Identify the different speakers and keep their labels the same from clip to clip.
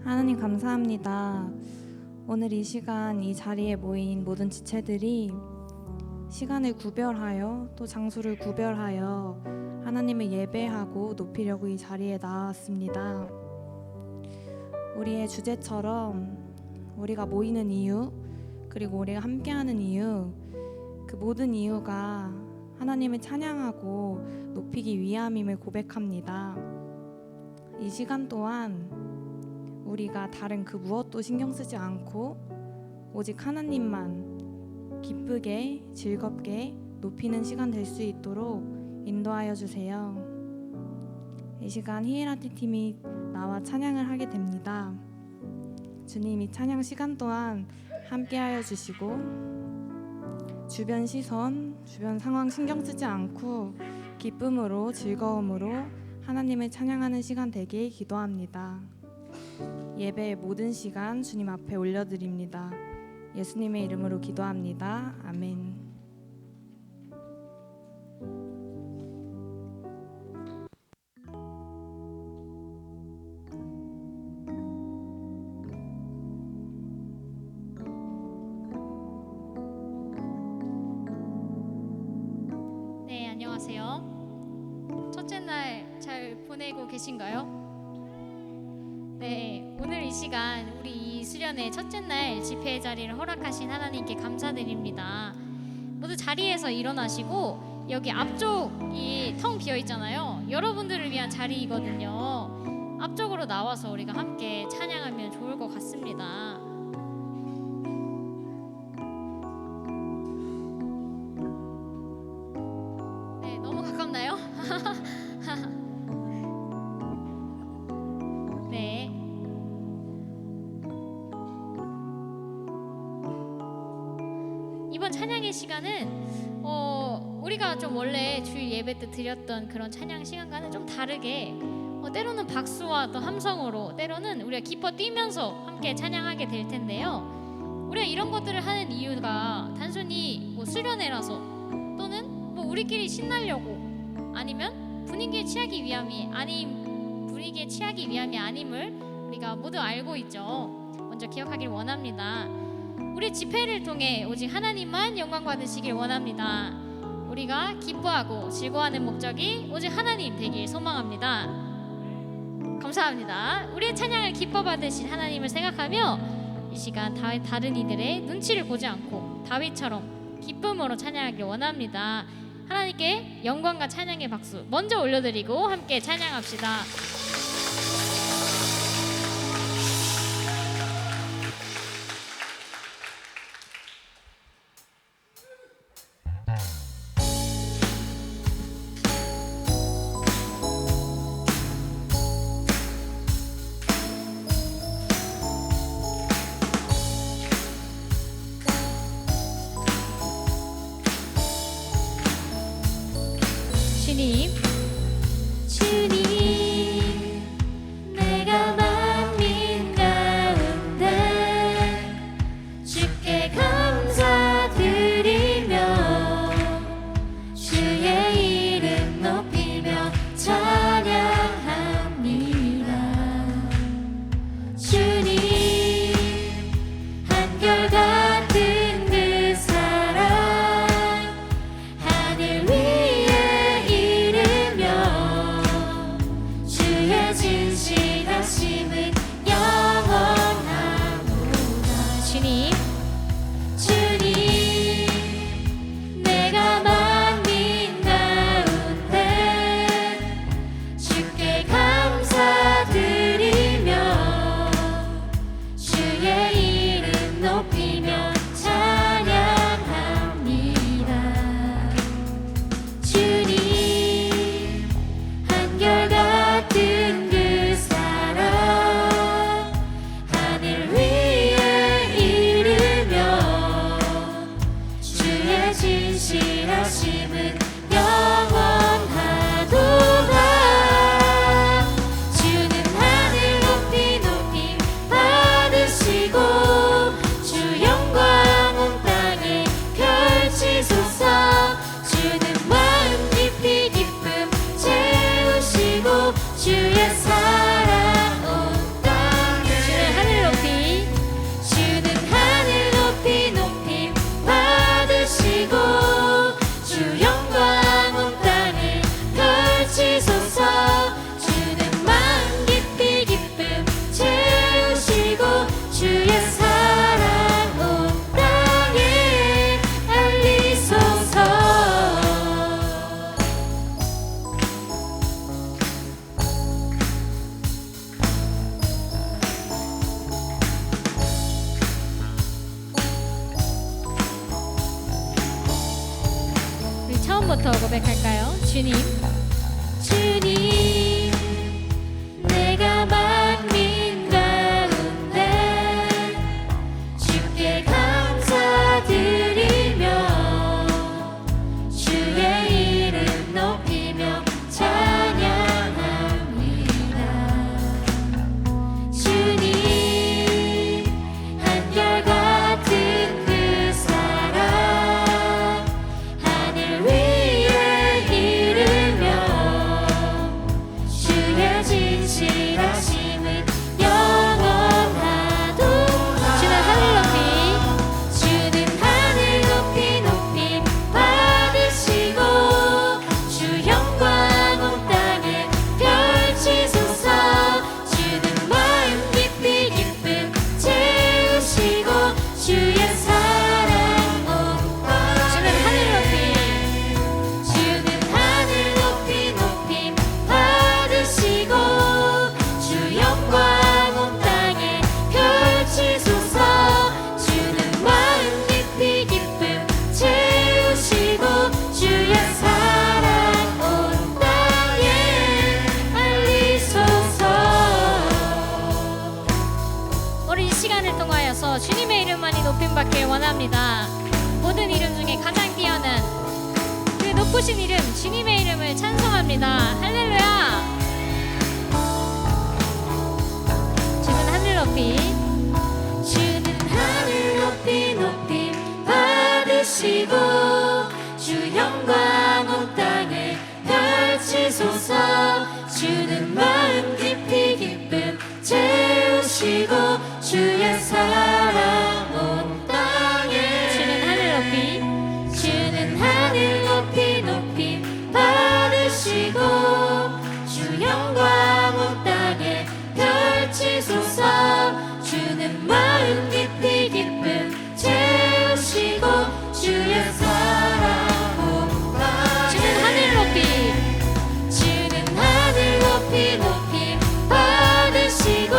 Speaker 1: 하나님 감사합니다. 오늘 이 시간 이 자리에 모인 모든 지체들이 시간을 구별하여 또 장소를 구별하여 하나님을 예배하고 높이려고 이 자리에 나왔습니다. 우리의 주제처럼 우리가 모이는 이유, 그리고 우리가 함께하는 이유, 그 모든 이유가 하나님을 찬양하고 높이기 위함임을 고백합니다. 이 시간 동안 우리가 다른 그 무엇도 신경 쓰지 않고 오직 하나님만 기쁘게 즐겁게 높이는 시간 될 수 있도록 인도하여 주세요. 이 시간 히에라티 팀이 나와 찬양을 하게 됩니다. 주님, 이 찬양 시간 동안 함께하여 주시고 주변 시선, 주변 상황 신경 쓰지 않고 기쁨으로 즐거움으로 하나님을 찬양하는 시간 되길 기도합니다. 예배의 모든 시간 주님 앞에 올려드립니다. 예수님의 이름으로 기도합니다. 아멘.
Speaker 2: 네, 안녕하세요. 첫째 날 잘 보내고 계신가요? 네, 오늘 이 시간 우리 이 수련회 첫째 날 집회의 자리를 허락하신 하나님께 감사드립니다. 모두 자리에서 일어나시고 여기 앞쪽이 텅 비어 있잖아요. 여러분들을 위한 자리이거든요. 앞쪽으로 나와서 우리가 함께 찬양하면 좋을 것 같습니다. 네, 너무 가깝나요? 네. 이번 찬양의 시간은 우리가 좀 원래 주일 예배 때 드렸던 그런 찬양 시간과는 좀 다르게 때로는 박수와 또 함성으로, 때로는 우리가 기뻐 뛰면서 함께 찬양하게 될 텐데요. 우리가 이런 것들을 하는 이유가 단순히 수련회라서 또는 우리끼리 신나려고 아니면 분위기에 취하기 위함이 아님을 우리가 모두 알고 있죠. 먼저 기억하길 원합니다. 우리 집회를 통해 오직 하나님만 영광 받으시길 원합니다. 우리가 기뻐하고 즐거워하는 목적이 오직 하나님 되길 소망합니다. 감사합니다. 우리의 찬양을 기뻐 받으신 하나님을 생각하며 이 시간 다른 이들의 눈치를 보지 않고 다윗처럼 기쁨으로 찬양하길 원합니다. 하나님께 영광과 찬양의 박수 먼저 올려드리고 함께 찬양합시다. 주님 마지막부터 고백할까요? 주님, 주님, 내가 만민 가운데 주께 감사드리며 주의 이름 높이며 찬양합니다. 주님, 한결같은 그 사랑 하늘 위에 이르며 주의 진실하심은 영원하도다. 주는 하늘 높이, 주는 하늘 높이 높임 받으시고 주 영광 온 땅에 펼치소서. 주는 마음 깊이 기쁨 채우시고 주의 사랑 온 땅. 주는 하늘 높이, 주는 하늘 높이 높임 받으시고 주 영광 온 땅에 펼치소서. 주는 마음 깊이 기쁨 채우시고 주의 사랑 온 땅에 알리소서. 우리 이 시간을 통하여서 주님의 이름만이 높임받길 원합니다. 모든 이름 중에 가장 뛰어난 그 높으신 이름, 주님의 이름을 찬송합니다. 할렐루야. 주는 하늘 높이, 주는 하늘 높이 높임 받으시고 주 영광 온 땅에 펼치소서. 주는 마음 깊이 기쁨 채우시고 주의 사랑 온 땅에. 주는 하늘 높이, 주는 하늘 높이 높임 받으시고 주 영광 온 땅에 펼치소서. 주는 마음 깊이 기쁨 채우시고 주의 사랑 온 땅에. 주는 하늘 높이, 주는 하늘 높이 높임 받으시고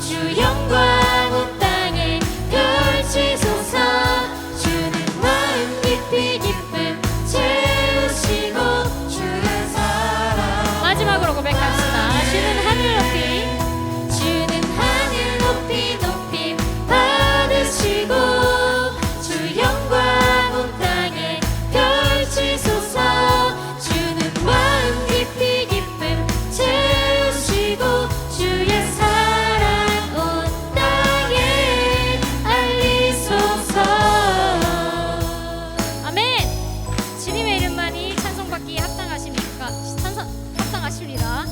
Speaker 2: 주 영광 온 땅에 펼치소서. 주는 마음 깊이 기쁨 채우시고 주의 사랑. 마지막으로 고백합시다. 주는 하늘 높이, 주는 하늘 높이 높임 받으시고 주 영광 온 땅에 펼치소서. 주는 마음 깊이 기쁨 채우시고 주의 사랑 온 땅에 알리소서. 아멘. 주님의 이름만이 찬송받기에 합당하십니까? 합당하십니다.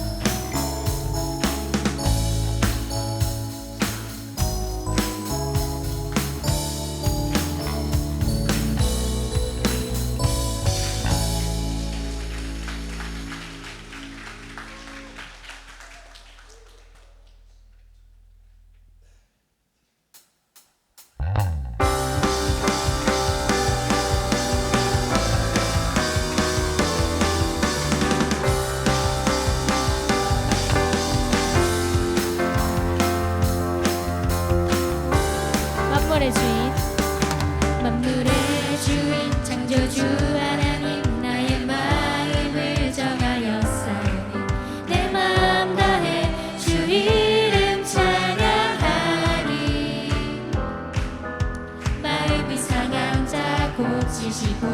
Speaker 2: 만물의 주인, 만물의 주인, 창조주 하나님, 나의 마음을 정하였사오니 내 마음 다해 주 이름 찬양하리. 마음이 상한 자 고치시고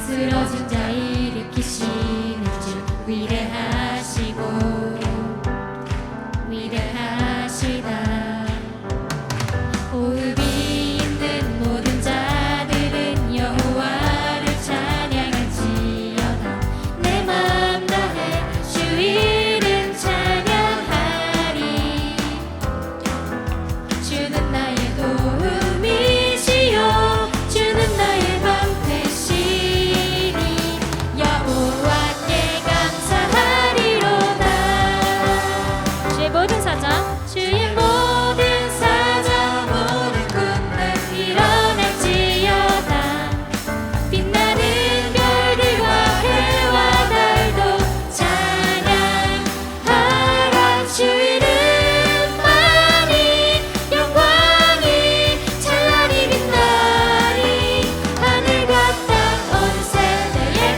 Speaker 2: 쓰러진 자 일으키시는 주 위대하시고 위대하시다. 호흡이 있는 모든 자들은 여호와를 찬양할지어다. 내 마음 다해 주 이름 찬양하리. 주는 나의 도움이시요 주는 나의 방패시니 여호와께 감사하리로다. 주의 모든 사자, 주의 모든 사자 모든 군대 일어날지어다. 빛나는 별들과 해와 달도 찬양하라. 주 이름만이 영광이 찬란히 빛나리. 하늘과 땅 온 세대에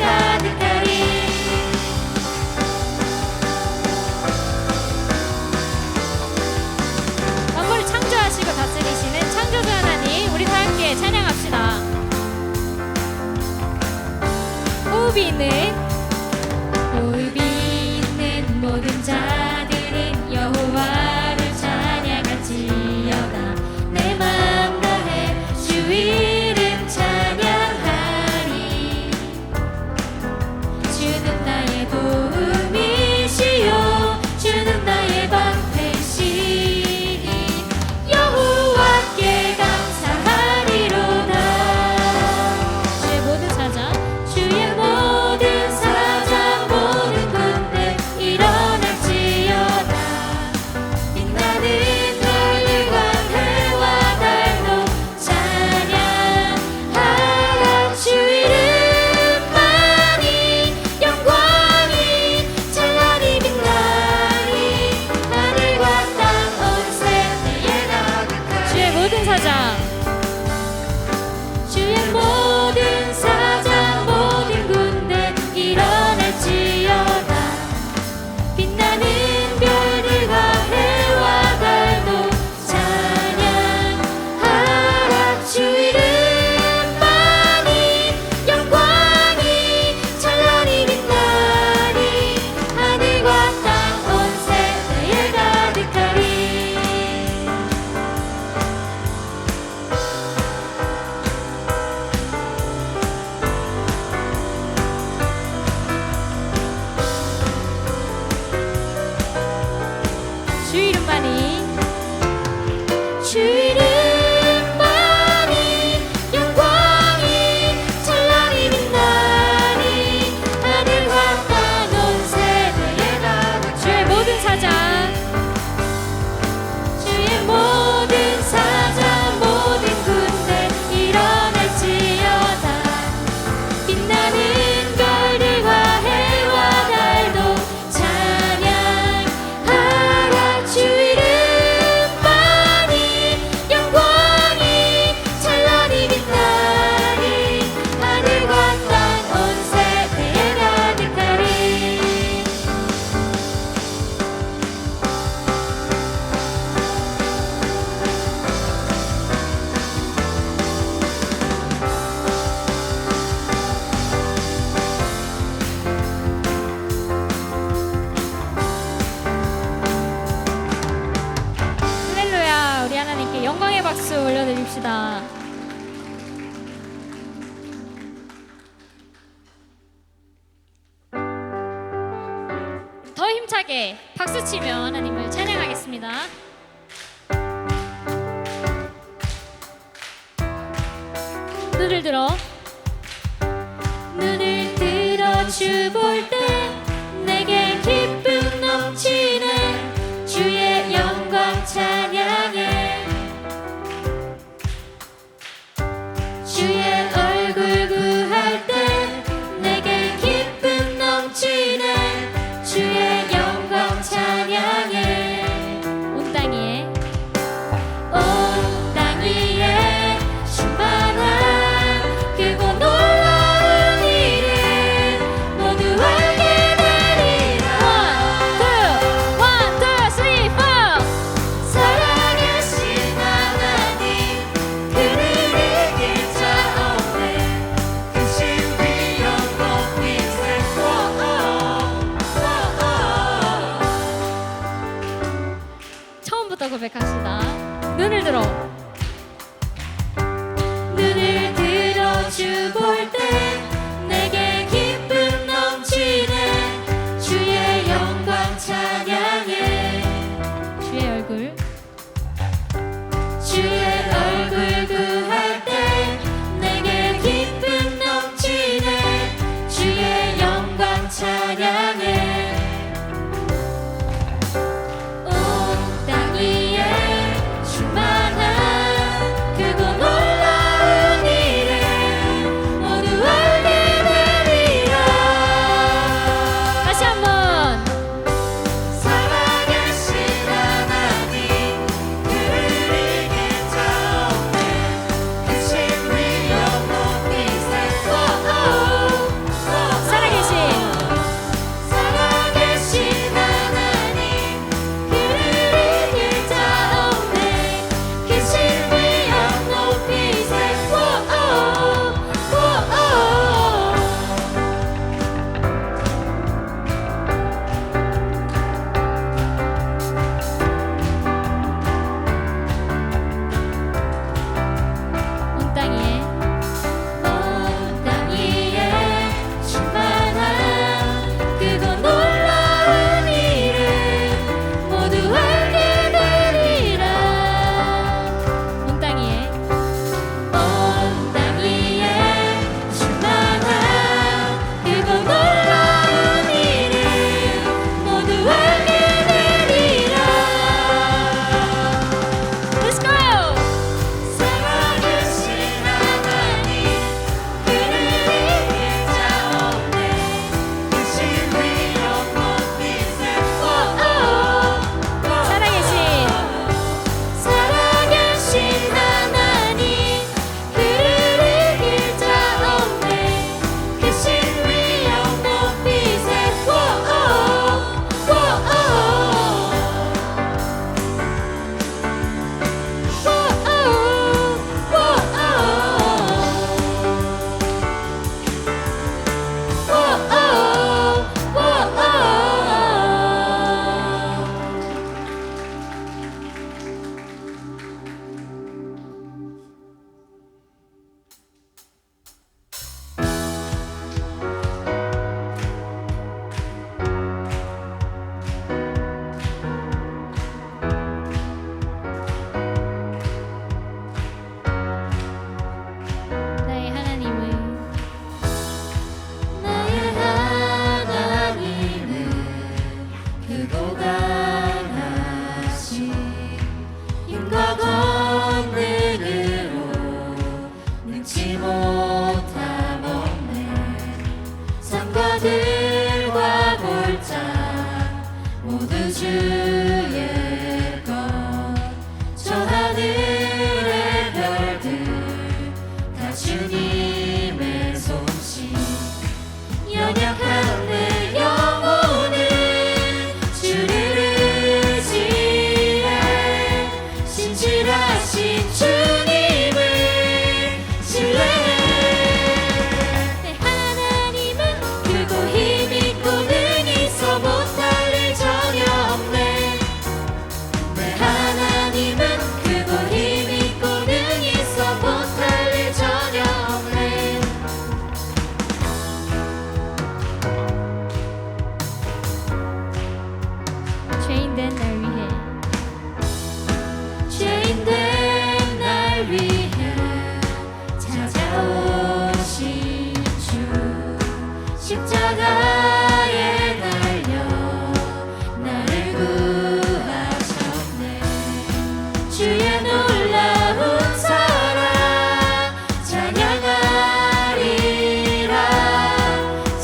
Speaker 2: 호흡이 있는 모든 자들은 여호와를 찬양할지어다. 내 마음 다해 주 이름 찬양하리. 주는 나의 도움이시요 주는 나의 방패시니 여호와께 감사하리로다. 주의 모든 사자 주의 모든 사자 모든 군대 일어날지어다. 빛나는 별들과 해와 달도 찬양하라. 주 이름만이 영광이 찬란히 빛나리. 하늘과 땅 온 세대에 가득하리. 주의 모든 사자 주의 모든 사자 모든 군대 일어날지어다. 빛나는 별들과 해와 달도 찬양하라. 주 이름만이 영광이 찬란히 빛나리. 하늘과 땅 온 세대에 가득하리. 주 이름만이 영광이 찬란히 빛나리. 하늘과 땅 온 세대에 가득. 주의 모든 사자 주의 모든 사자 모든 군대 일어날지어다. 빛나는 별들과 해와 달도 찬양하라. 주 이름만이 영광이 찬란히 빛나리. 하늘과 땅 온 세대에 가득하리. 할렐루야. 우리 하나님께 영광의 박수 올려드립시다. 더 힘차게 박수치며 하나님을 찬양하겠습니다. 눈을 들어 주 볼 때 내게 기쁨 넘치네. 주의 영광 찬양해. 주의 얼굴 구할 때 내게 기쁨 넘치네. 주의 영광 찬양해. 온 땅 위에 충만한 그곳 놀라운 일을 모두 알게 되리라. One, two, three, four. 살아계신 하나님 그를 이길 자 없네. 그 신비한 빛의 처음부터 고백합시다. 눈을 들어 주 볼 때 내게 기쁨 넘치네. 주의 영광 찬양해. 주의 얼굴 구할 때 내게 기쁨 넘치네. 주의 영광 찬양해. 온 땅 위에 충만한 그곳 놀라운 일을 모두 주의 놀라운 사랑 찬양하리라.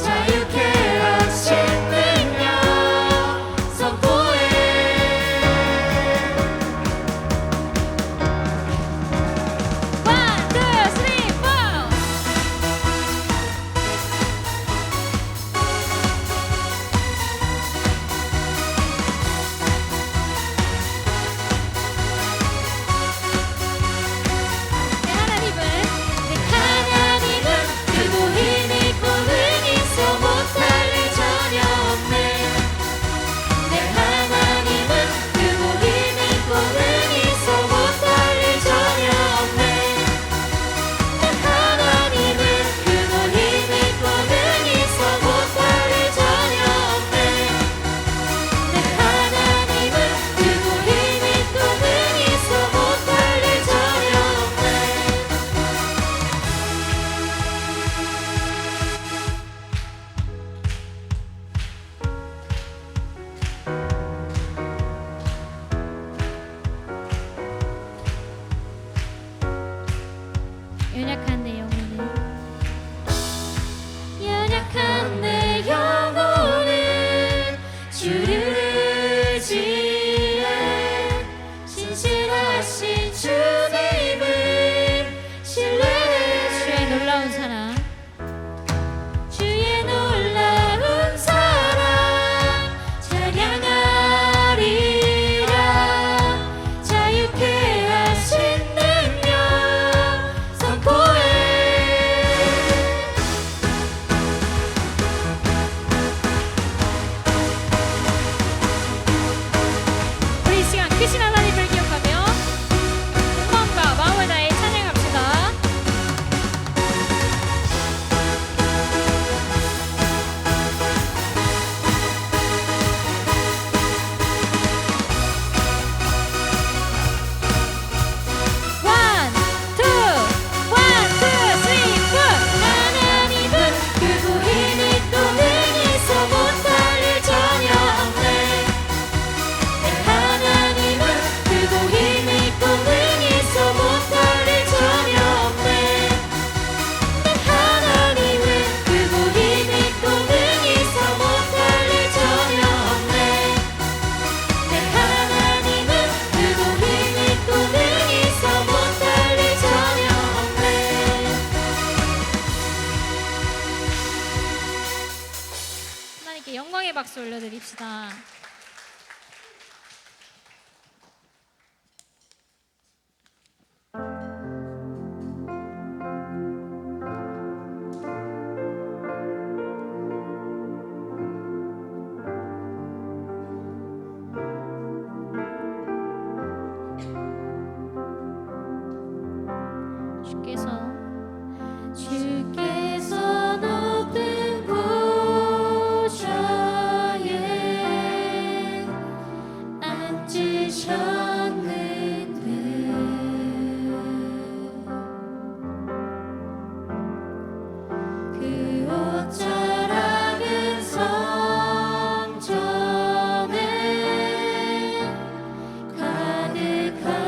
Speaker 2: 자유케 하신 능력 선포해. One, two, three, four. 내 하나님은 크고 힘 있고 은 있어 못할 일 전혀 없네. 내 하나님은 크고 힘 있고 은 있어 못할 일 전혀 없네. 내 하나님은 크고 힘 있고 은 있어 못할 일 전혀 없네. 내 하나님은 크고 힘 있고 은 있어 못할 일 전혀 없네. 연약한 내 영혼을 연약한 내 영혼을 주를 의지해. 신실하신 주님을 신뢰해. 주의 놀라운 사랑 주의 놀라운 사랑 찬양하리라. 자유케 하신 능력 선포해. 우리 이 시간 크신 하나님을 기억하며 마음과 마음을 다해 찬양합시다. One, two, one, two, three, four. 하나님은 크고 힘 있고 은 있어 못할 일 전혀 없네. 내 하나님은 크고 힘 있고 은 있어 못할 일 전혀 없네. 내 하나님은 크고 힘 있고 은 있어 못할 일 전혀 없네. 내 하나님은 크고 힘 있고 은 있어 못할 일 전혀 없네. 하나님께 영광의 박수 올려드립시다. 주께서 높은 보좌에 앉으셨는데 그 옷자락은 성전에 가득하도다.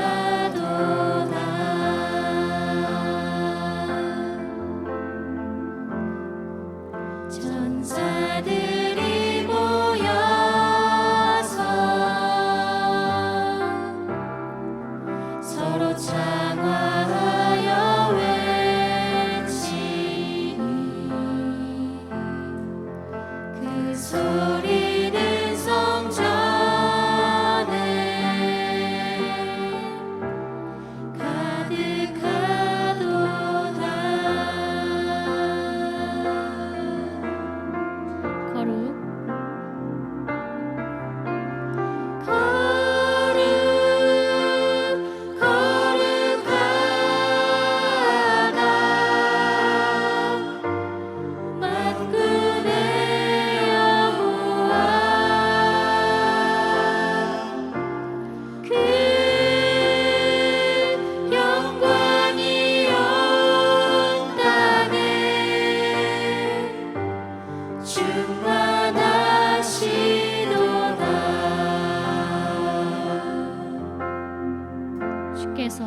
Speaker 2: 주께서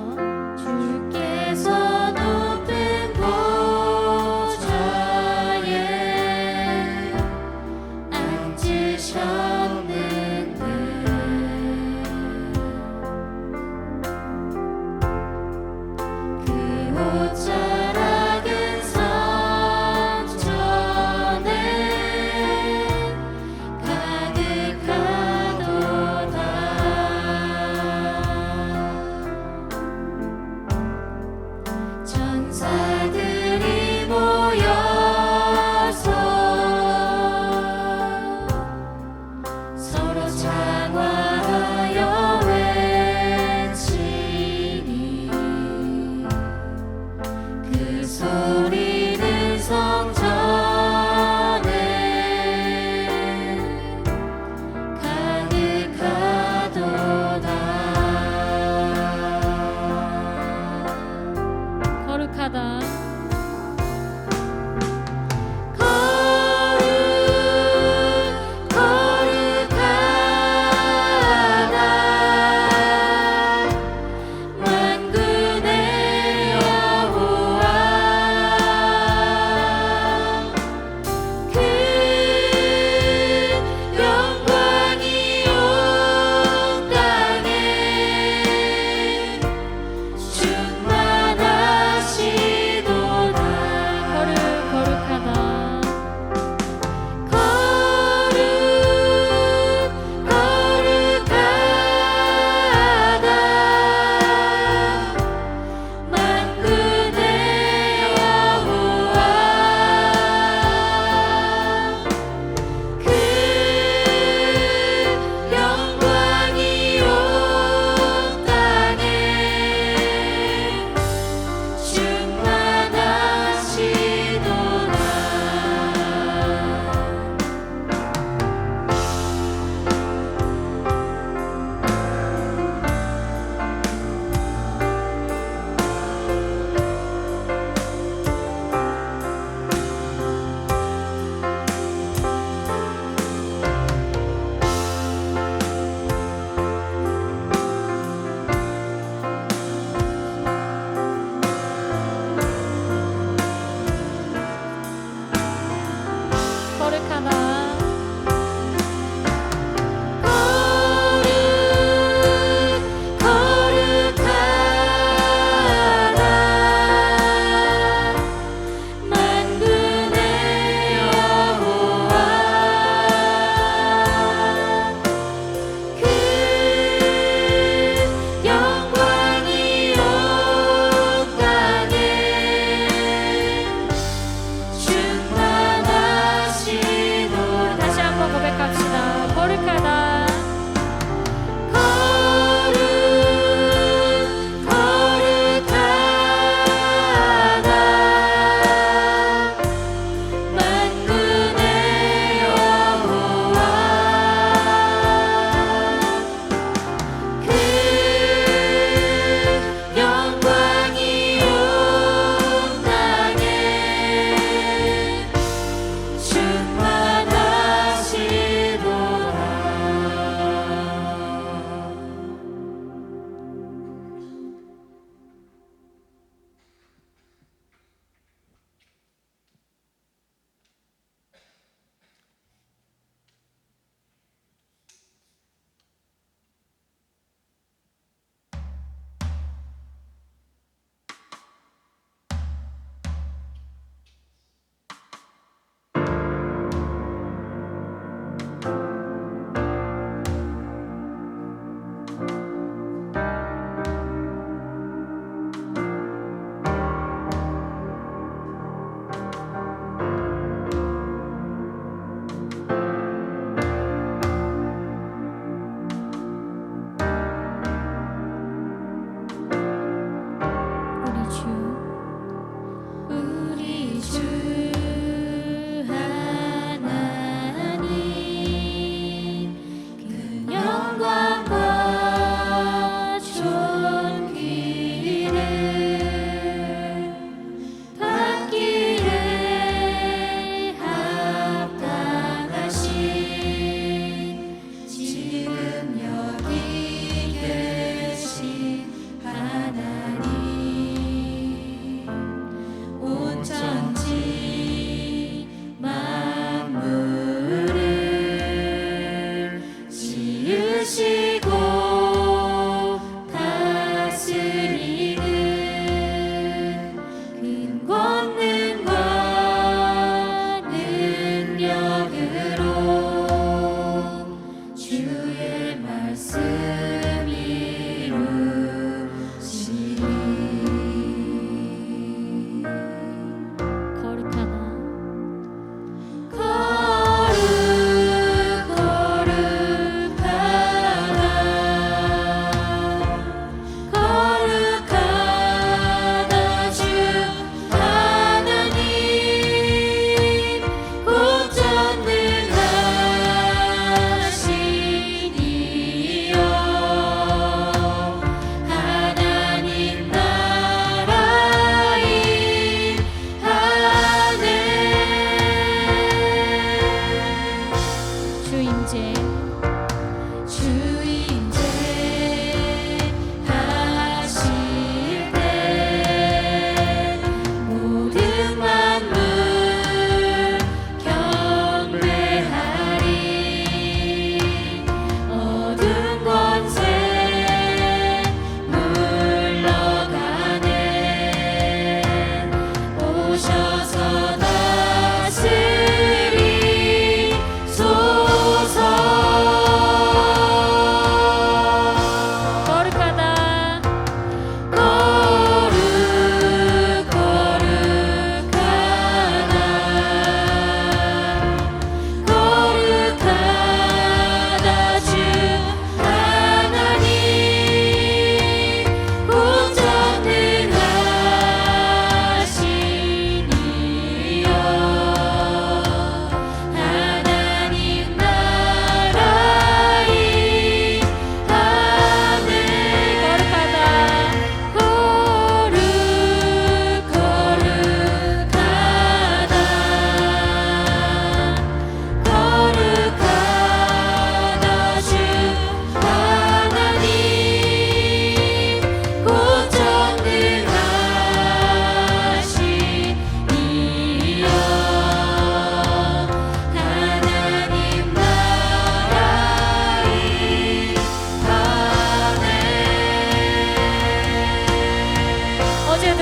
Speaker 2: 높은 보좌에 앉으셨는데 그 옷자락은 성전에 가득하도다.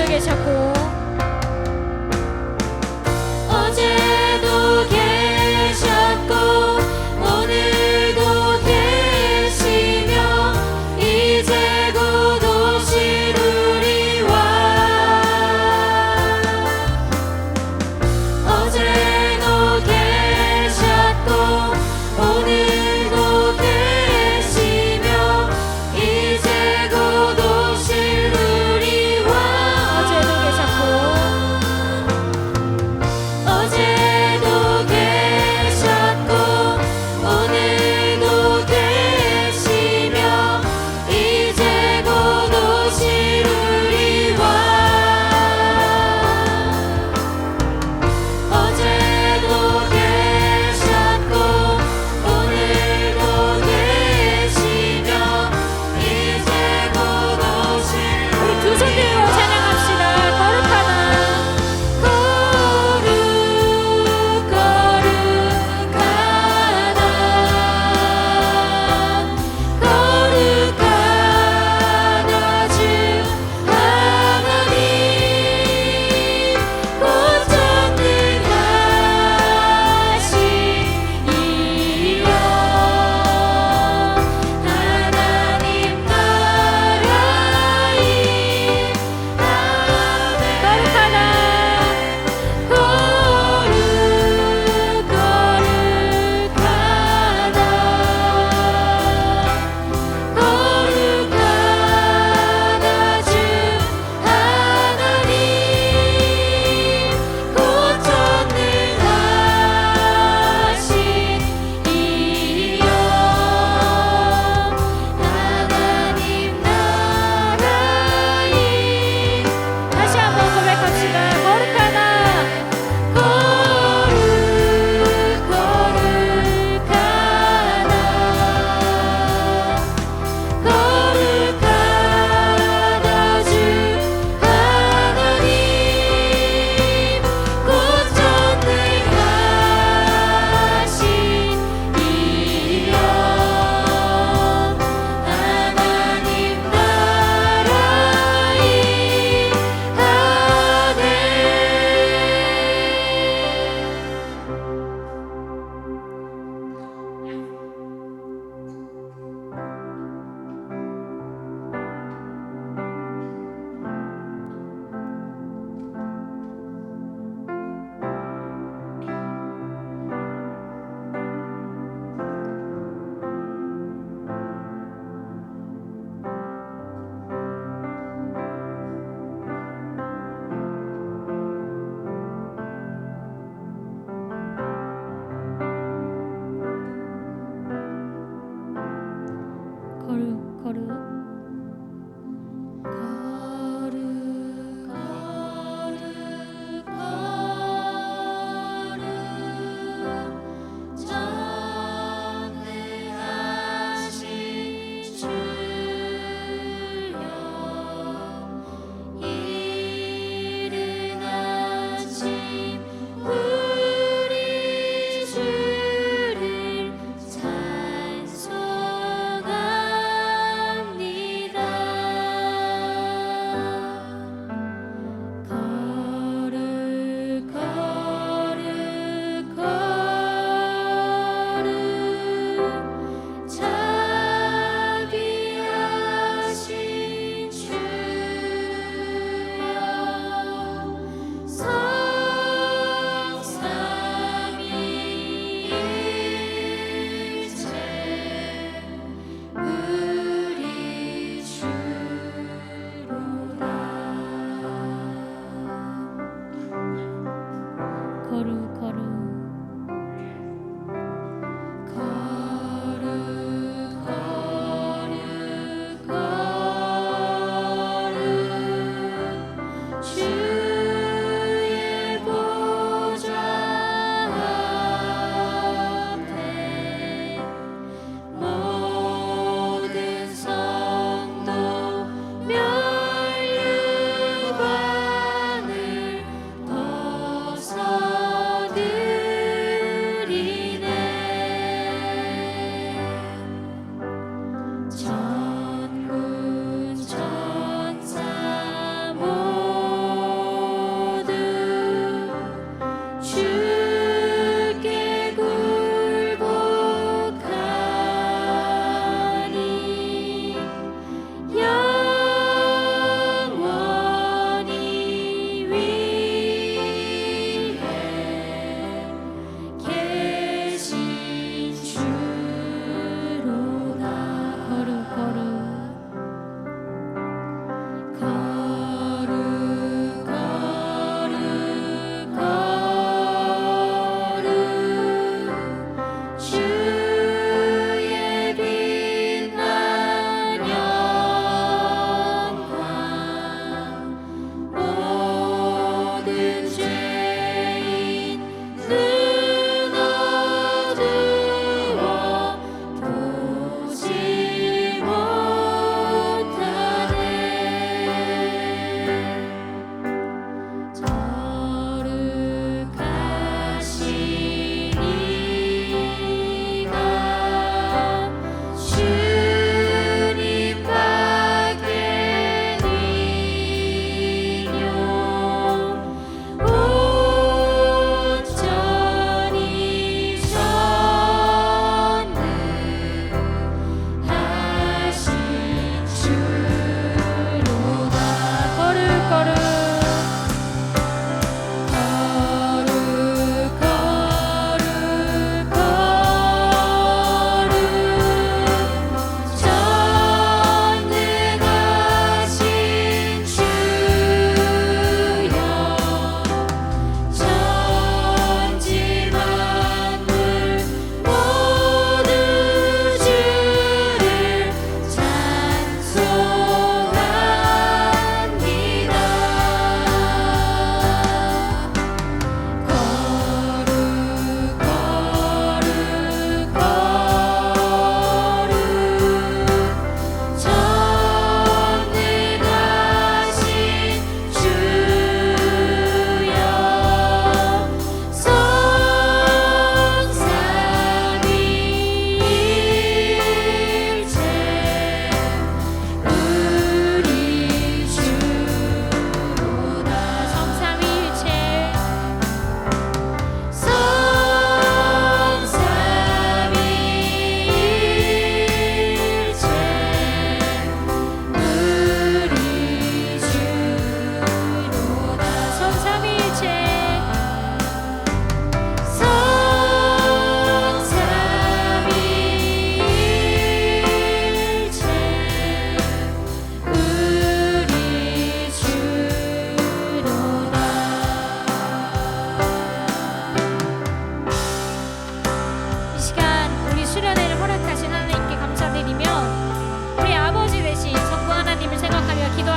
Speaker 2: 계셨고 어제도 계셨고 오늘도 계시며 이제 곧 오실 우리와 어제도 계셨고 오늘도 계시며 이제 곧 오실 우리와 어제도 계셨고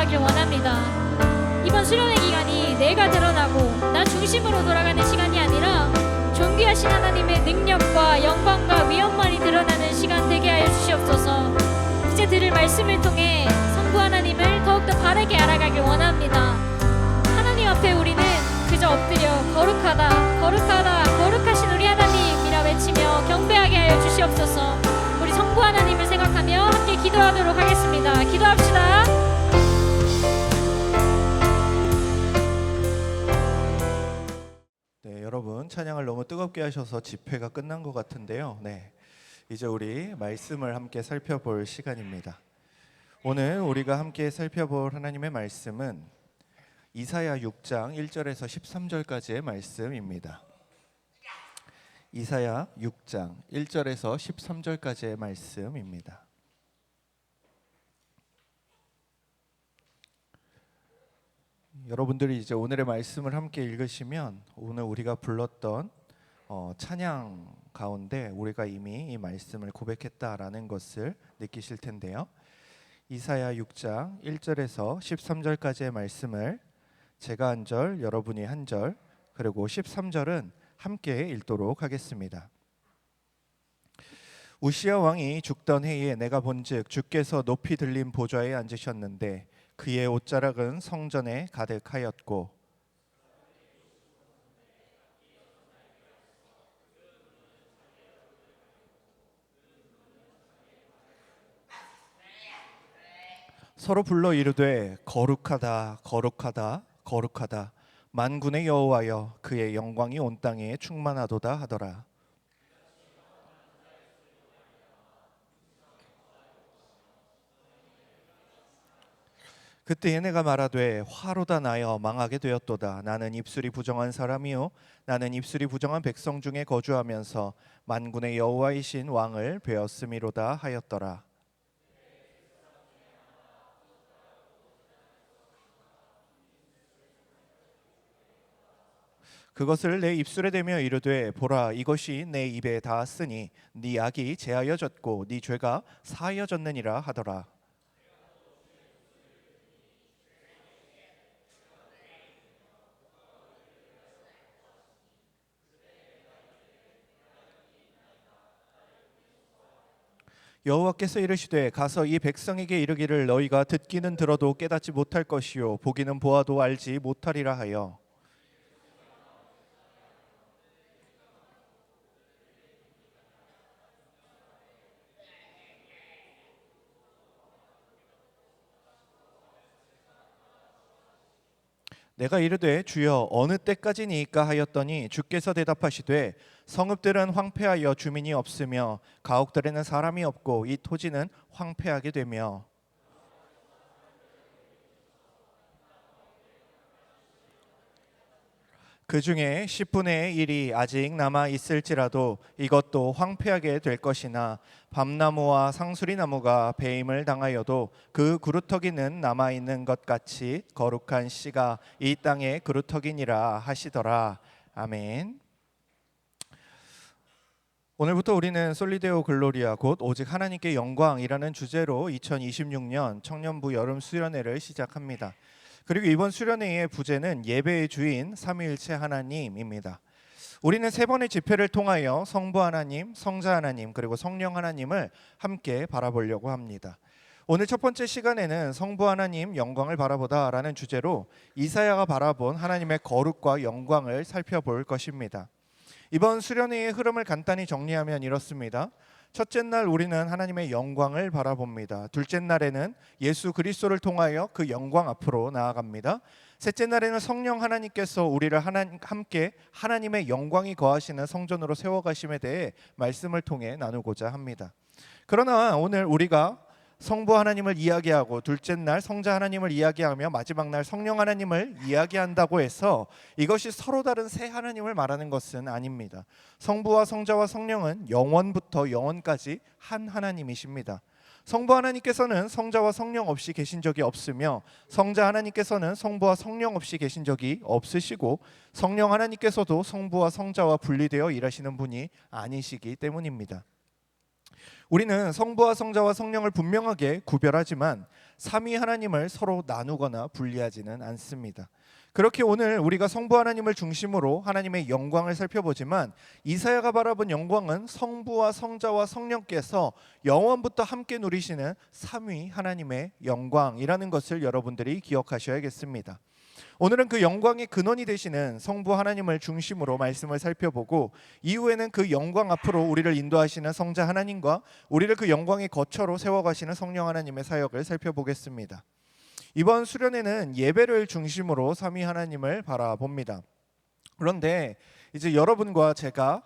Speaker 2: 알아가길 원합니다. 이번 수련회 기간이 내가 드러나고 나 중심으로 돌아가는 시간이 아니라 존귀하신 하나님의 능력과 영광과 위엄만이 드러나는 시간 되게 하여 주시옵소서. 이제 들을 말씀을 통해 성부 하나님을 더욱더 바르게 알아가길 원합니다. 하나님 앞에 우리는 그저 엎드려 거룩하다 거룩하다 거룩하신 우리 하나님이라 외치며 경배하게 하여 주시옵소서. 우리 성부 하나님을 생각하며 함께 기도하도록 하겠습니다. 기도합시다.
Speaker 3: 네, 여러분 찬양을 너무 뜨겁게 하셔서 집회가 끝난 것 같은데요. 네, 이제 우리 말씀을 함께 살펴볼 시간입니다. 오늘 우리가 함께 살펴볼 하나님의 말씀은 이사야 6장 1절에서 13절까지의 말씀입니다. 이사야 6장 1절에서 13절까지의 말씀입니다. 여러분들이 이제 오늘의 말씀을 함께 읽으시면 오늘 우리가 불렀던 찬양 가운데 우리가 이미 이 말씀을 고백했다라는 것을 느끼실 텐데요. 이사야 6장 1절에서 13절까지의 말씀을 제가 한 절, 여러분이 한 절, 그리고 13절은 함께 읽도록 하겠습니다. 우시야 왕이 죽던 해에 내가 본즉 주께서 높이 들린 보좌에 앉으셨는데 그의 옷자락은 성전에 가득하였고 서로 불러 이르되 거룩하다 거룩하다 거룩하다 만군의 여호와여 그의 영광이 온 땅에 충만하도다 하더라. 그때에 내가 말하되 화로다 나여 망하게 되었도다. 나는 입술이 부정한 사람이요 나는 입술이 부정한 백성 중에 거주하면서 만군의 여호와이신 왕을 배었음이로다 하였더라. 그것을 내 입술에 대며 이르되 보라 이것이 내 입에 닿았으니 네 악이 제하여졌고 네 죄가 사하여졌느니라 하더라. 여호와께서 이르시되 가서 이 백성에게 이르기를 너희가 듣기는 들어도 깨닫지 못할 것이요 보기는 보아도 알지 못하리라 하여 내가 이르되 주여 어느 때까지니이까 하였더니 주께서 대답하시되 성읍들은 황폐하여 주민이 없으며 가옥들에는 사람이 없고 이 토지는 황폐하게 되며 그 중에 10분의 1이 아직 남아 있을지라도 이것도 황폐하게 될 것이나 밤나무와 상수리나무가 배임을 당하여도 그 그루터기는 남아 있는 것 같이 거룩한 씨가 이 땅의 그루터기니라 하시더라. 아멘. 오늘부터 우리는 솔리데오 글로리아 곧 오직 하나님께 영광이라는 주제로 2026년 청년부 여름 수련회를 시작합니다. 그리고 이번 수련회의 부제는 예배의 주인 삼위일체 하나님입니다. 우리는 세 번의 집회를 통하여 성부 하나님, 성자 하나님, 그리고 성령 하나님을 함께 바라보려고 합니다. 오늘 첫 번째 시간에는 성부 하나님 영광을 바라보다라는 주제로 이사야가 바라본 하나님의 거룩과 영광을 살펴볼 것입니다. 이번 수련회의 흐름을 간단히 정리하면 이렇습니다. 첫째 날 우리는 하나님의 영광을 바라봅니다. 둘째 날에는 예수 그리스도를 통하여 그 영광 앞으로 나아갑니다. 셋째 날에는 성령 하나님께서 우리를 함께 하나님의 영광이 거하시는 성전으로 세워가심에 대해 말씀을 통해 나누고자 합니다. 그러나 오늘 우리가 성부 하나님을 이야기하고 둘째 날 성자 하나님을 이야기하며 마지막 날 성령 하나님을 이야기한다고 해서 이것이 서로 다른 세 하나님을 말하는 것은 아닙니다. 성부와 성자와 성령은 영원부터 영원까지 한 하나님이십니다. 성부 하나님께서는 성자와 성령 없이 계신 적이 없으며 성자 하나님께서는 성부와 성령 없이 계신 적이 없으시고 성령 하나님께서도 성부와 성자와 분리되어 일하시는 분이 아니시기 때문입니다. 우리는 성부와 성자와 성령을 분명하게 구별하지만 삼위 하나님을 서로 나누거나 분리하지는 않습니다. 그렇게 오늘 우리가 성부 하나님을 중심으로 하나님의 영광을 살펴보지만 이사야가 바라본 영광은 성부와 성자와 성령께서 영원부터 함께 누리시는 삼위 하나님의 영광이라는 것을 여러분들이 기억하셔야겠습니다. 오늘은 그 영광의 근원이 되시는 성부 하나님을 중심으로 말씀을 살펴보고 이후에는 그 영광 앞으로 우리를 인도하시는 성자 하나님과 우리를 그 영광의 거처로 세워가시는 성령 하나님의 사역을 살펴보겠습니다. 이번 수련회는 예배를 중심으로 삼위 하나님을 바라봅니다. 그런데 이제 여러분과 제가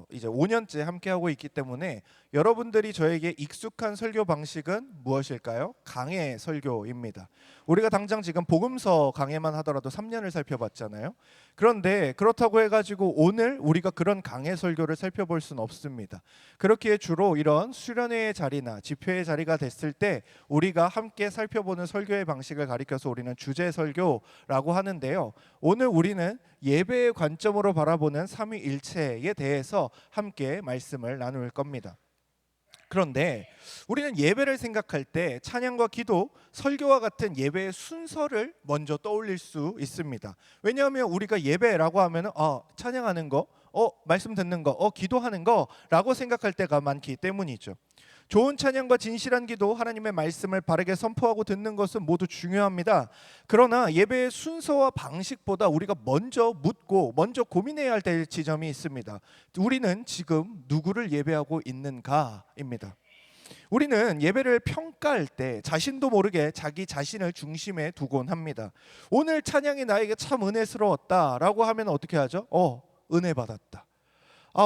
Speaker 3: 이제 5년째 함께하고 있기 때문에 여러분들이 저에게 익숙한 설교 방식은 무엇일까요? 강해 설교입니다. 우리가 당장 지금 복음서 강해만 하더라도 3년을 살펴봤잖아요. 그런데 그렇다고 해가지고 오늘 우리가 그런 강해 설교를 살펴볼 수는 없습니다. 그렇기에 주로 이런 수련회의 자리나 집회의 자리가 됐을 때 우리가 함께 살펴보는 설교의 방식을 가리켜서 우리는 주제 설교라고 하는데요. 오늘 우리는 예배의 관점으로 바라보는 삼위일체에 대해서 함께 말씀을 나눌 겁니다. 그런데 우리는 예배를 생각할 때 찬양과 기도, 설교와 같은 예배의 순서를 먼저 떠올릴 수 있습니다. 왜냐하면 우리가 예배라고 하면 찬양하는 거, 말씀 듣는 거, 기도하는 거라고 생각할 때가 많기 때문이죠. 좋은 찬양과 진실한 기도, 하나님의 말씀을 바르게 선포하고 듣는 것은 모두 중요합니다. 그러나 예배의 순서와 방식보다 우리가 먼저 묻고 먼저 고민해야 할 지점이 있습니다. 우리는 지금 누구를 예배하고 있는가입니다. 우리는 예배를 평가할 때 자신도 모르게 자기 자신을 중심에 두곤 합니다. 오늘 찬양이 나에게 참 은혜스러웠다라고 하면 어떻게 하죠? 은혜 받았다.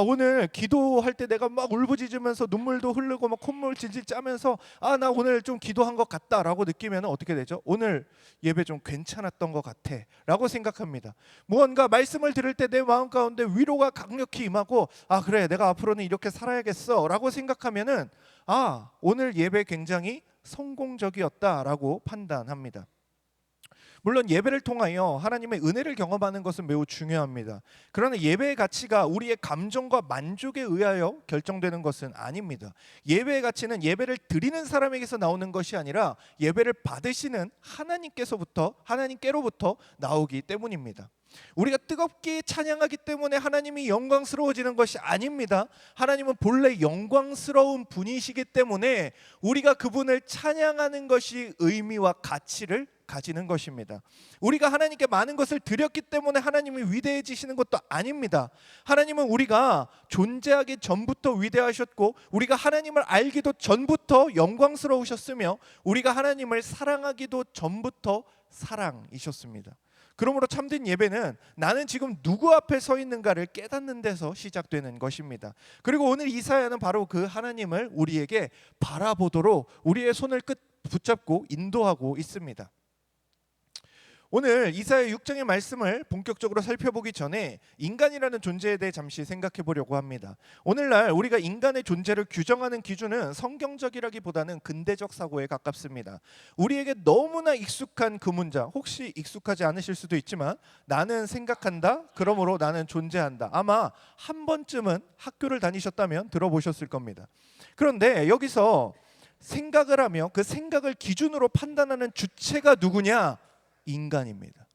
Speaker 3: 오늘 기도할 때 내가 막 울부짖으면서 눈물도 흐르고 막 콧물 질질 짜면서 나 오늘 좀 기도한 것 같다라고 느끼면 어떻게 되죠? 오늘 예배 좀 괜찮았던 것 같아 라고 생각합니다. 무언가 말씀을 들을 때 내 마음 가운데 위로가 강력히 임하고 그래 내가 앞으로는 이렇게 살아야겠어 라고 생각하면은 오늘 예배 굉장히 성공적이었다라고 판단합니다. 물론 예배를 통하여 하나님의 은혜를 경험하는 것은 매우 중요합니다. 그러나 예배의 가치가 우리의 감정과 만족에 의하여 결정되는 것은 아닙니다. 예배의 가치는 예배를 드리는 사람에게서 나오는 것이 아니라 예배를 받으시는 하나님께로부터 나오기 때문입니다. 우리가 뜨겁게 찬양하기 때문에 하나님이 영광스러워지는 것이 아닙니다. 하나님은 본래 영광스러운 분이시기 때문에 우리가 그분을 찬양하는 것이 의미와 가치를 가지는 것입니다. 우리가 하나님께 많은 것을 드렸기 때문에 하나님이 위대해지시는 것도 아닙니다. 하나님은 우리가 존재하기 전부터 위대하셨고 우리가 하나님을 알기도 전부터 영광스러우셨으며 우리가 하나님을 사랑하기도 전부터 사랑이셨습니다. 그러므로 참된 예배는 나는 지금 누구 앞에 서 있는가를 깨닫는 데서 시작되는 것입니다. 그리고 오늘 이사야는 바로 그 하나님을 우리에게 바라보도록 우리의 손을 붙잡고 인도하고 있습니다. 오늘 이사야 6장의 말씀을 본격적으로 살펴보기 전에 인간이라는 존재에 대해 잠시 생각해 보려고 합니다. 오늘날 우리가 인간의 존재를 규정하는 기준은 성경적이라기보다는 근대적 사고에 가깝습니다. 우리에게 너무나 익숙한 그 문장, 혹시 익숙하지 않으실 수도 있지만 나는 생각한다, 그러므로 나는 존재한다. 아마 한 번쯤은 학교를 다니셨다면 들어보셨을 겁니다. 그런데 여기서 생각을 하며 그 생각을 기준으로 판단하는 주체가 누구냐? 인간입니다.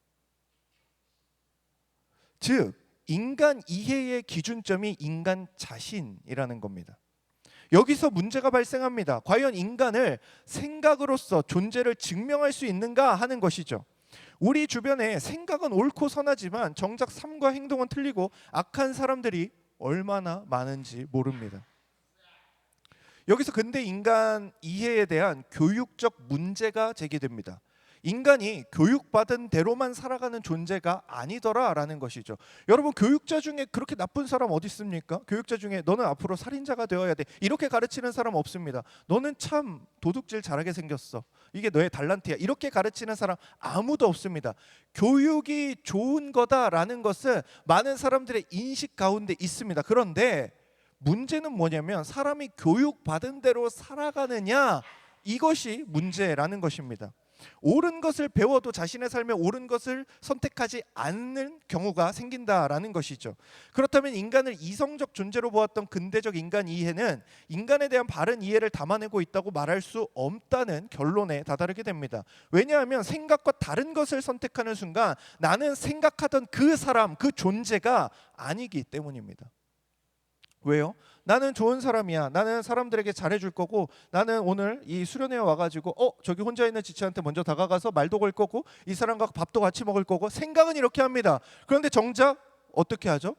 Speaker 3: 즉 인간 이해의 기준점이 인간 자신이라는 겁니다. 여기서 문제가 발생합니다. 과연 인간을 생각으로서 존재를 증명할 수 있는가 하는 것이죠. 우리 주변에 생각은 옳고 선하지만 정작 삶과 행동은 틀리고 악한 사람들이 얼마나 많은지 모릅니다. 여기서 근대 인간 이해에 대한 교육적 문제가 제기됩니다. 인간이 교육받은 대로만 살아가는 존재가 아니더라라는 것이죠. 여러분 교육자 중에 그렇게 나쁜 사람 어디 있습니까? 교육자 중에 너는 앞으로 살인자가 되어야 돼 이렇게 가르치는 사람 없습니다. 너는 참 도둑질 잘하게 생겼어. 이게 너의 달란트야. 이렇게 가르치는 사람 아무도 없습니다. 교육이 좋은 거다라는 것은 많은 사람들의 인식 가운데 있습니다. 그런데 문제는 뭐냐면 사람이 교육받은 대로 살아가느냐 이것이 문제라는 것입니다. 옳은 것을 배워도 자신의 삶에 옳은 것을 선택하지 않는 경우가 생긴다라는 것이죠. 그렇다면 인간을 이성적 존재로 보았던 근대적 인간 이해는 인간에 대한 바른 이해를 담아내고 있다고 말할 수 없다는 결론에 다다르게 됩니다. 왜냐하면 생각과 다른 것을 선택하는 순간 나는 생각하던 그 사람, 그 존재가 아니기 때문입니다. 왜요? 나는 좋은 사람이야. 나는 사람들에게 잘해줄 거고, 나는 오늘 이 수련회에 와가지고 저기 혼자 있는 지체한테 먼저 다가가서 말도 걸 거고, 이 사람과 밥도 같이 먹을 거고, 생각은 이렇게 합니다. 그런데 정작 어떻게 하죠?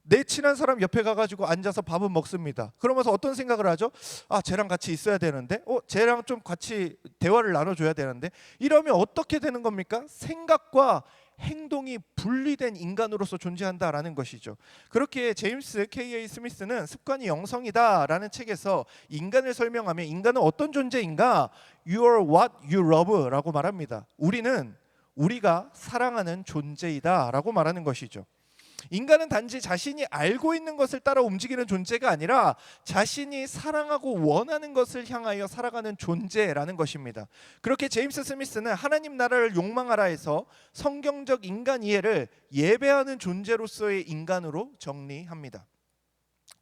Speaker 3: 내 친한 사람 옆에 가가지고 앉아서 밥은 먹습니다. 그러면서 어떤 생각을 하죠? 아, 쟤랑 같이 있어야 되는데, 쟤랑 좀 같이 대화를 나눠줘야 되는데, 이러면 어떻게 되는 겁니까? 생각과 행동이 분리된 인간으로서 존재한다라는 것이죠. 그렇게 제임스 K.A. 스미스는 습관이 영성이다라는 책에서 인간을 설명하며 인간은 어떤 존재인가? You are what you love라고 말합니다. 우리는 우리가 사랑하는 존재이다라고 말하는 것이죠. 인간은 단지 자신이 알고 있는 것을 따라 움직이는 존재가 아니라 자신이 사랑하고 원하는 것을 향하여 살아가는 존재라는 것입니다. 그렇게 제임스 스미스는 하나님 나라를 욕망하라 해서 성경적 인간 이해를 예배하는 존재로서의 인간으로 정리합니다.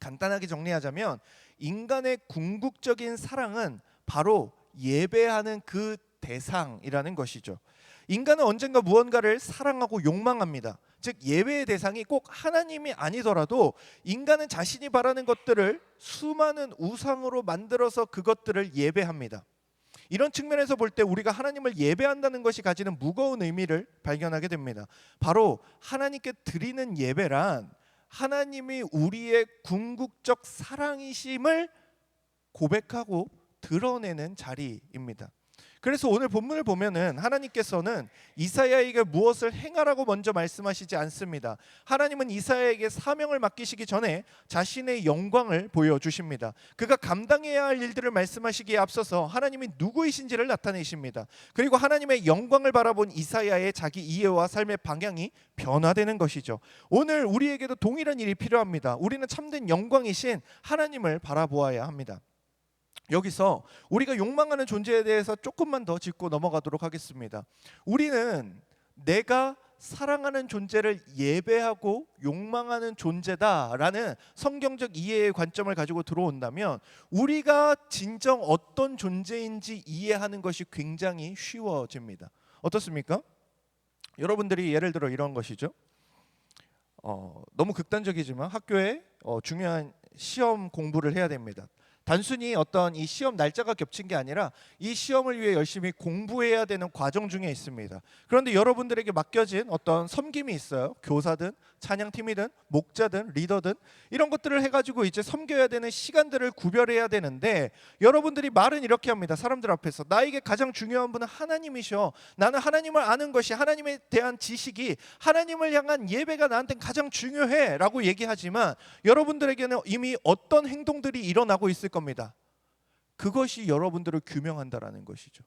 Speaker 3: 간단하게 정리하자면 인간의 궁극적인 사랑은 바로 예배하는 그 대상이라는 것이죠. 인간은 언젠가 무언가를 사랑하고 욕망합니다. 즉 예배의 대상이 꼭 하나님이 아니더라도 인간은 자신이 바라는 것들을 수많은 우상으로 만들어서 그것들을 예배합니다. 이런 측면에서 볼 때 우리가 하나님을 예배한다는 것이 가지는 무거운 의미를 발견하게 됩니다. 바로 하나님께 드리는 예배란 하나님이 우리의 궁극적 사랑이심을 고백하고 드러내는 자리입니다. 그래서 오늘 본문을 보면은 하나님께서는 이사야에게 무엇을 행하라고 먼저 말씀하시지 않습니다. 하나님은 이사야에게 사명을 맡기시기 전에 자신의 영광을 보여주십니다. 그가 감당해야 할 일들을 말씀하시기에 앞서서 하나님이 누구이신지를 나타내십니다. 그리고 하나님의 영광을 바라본 이사야의 자기 이해와 삶의 방향이 변화되는 것이죠. 오늘 우리에게도 동일한 일이 필요합니다. 우리는 참된 영광이신 하나님을 바라보아야 합니다. 여기서 우리가 욕망하는 존재에 대해서 조금만 더 짚고 넘어가도록 하겠습니다. 우리는 내가 사랑하는 존재를 예배하고 욕망하는 존재다라는 성경적 이해의 관점을 가지고 들어온다면 우리가 진정 어떤 존재인지 이해하는 것이 굉장히 쉬워집니다. 어떻습니까? 여러분들이 예를 들어 이런 것이죠. 너무 극단적이지만 학교에 중요한 시험 공부를 해야 됩니다. 단순히 어떤 이 시험 날짜가 겹친 게 아니라 이 시험을 위해 열심히 공부해야 되는 과정 중에 있습니다. 그런데 여러분들에게 맡겨진 어떤 섬김이 있어요. 교사든 찬양팀이든 목자든 리더든 이런 것들을 해가지고 이제 섬겨야 되는 시간들을 구별해야 되는데 여러분들이 말은 이렇게 합니다. 사람들 앞에서 나에게 가장 중요한 분은 하나님이셔. 나는 하나님을 아는 것이 하나님에 대한 지식이 하나님을 향한 예배가 나한테 가장 중요해 라고 얘기하지만 여러분들에게는 이미 어떤 행동들이 일어나고 있을 겁니다. 그것이 여러분들을 규명한다라는 것이죠.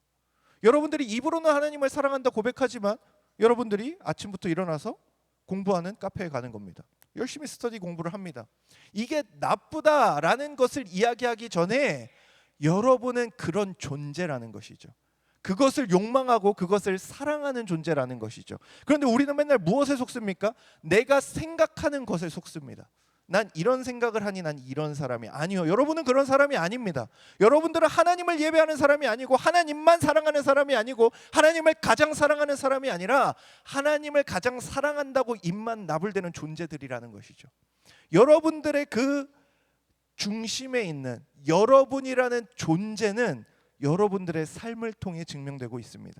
Speaker 3: 여러분들이 입으로는 하나님을 사랑한다 고백하지만 여러분들이 아침부터 일어나서 공부하는 카페에 가는 겁니다. 열심히 스터디 공부를 합니다. 이게 나쁘다라는 것을 이야기하기 전에 여러분은 그런 존재라는 것이죠. 그것을 욕망하고 그것을 사랑하는 존재라는 것이죠. 그런데 우리는 맨날 무엇에 속습니까? 내가 생각하는 것에 속습니다. 난 이런 생각을 하니 난 이런 사람이 아니요. 여러분은 그런 사람이 아닙니다. 여러분들은 하나님을 예배하는 사람이 아니고 하나님만 사랑하는 사람이 아니고 하나님을 가장 사랑하는 사람이 아니라 하나님을 가장 사랑한다고 입만 나불대는 존재들이라는 것이죠. 여러분들의 그 중심에 있는 여러분이라는 존재는 여러분들의 삶을 통해 증명되고 있습니다.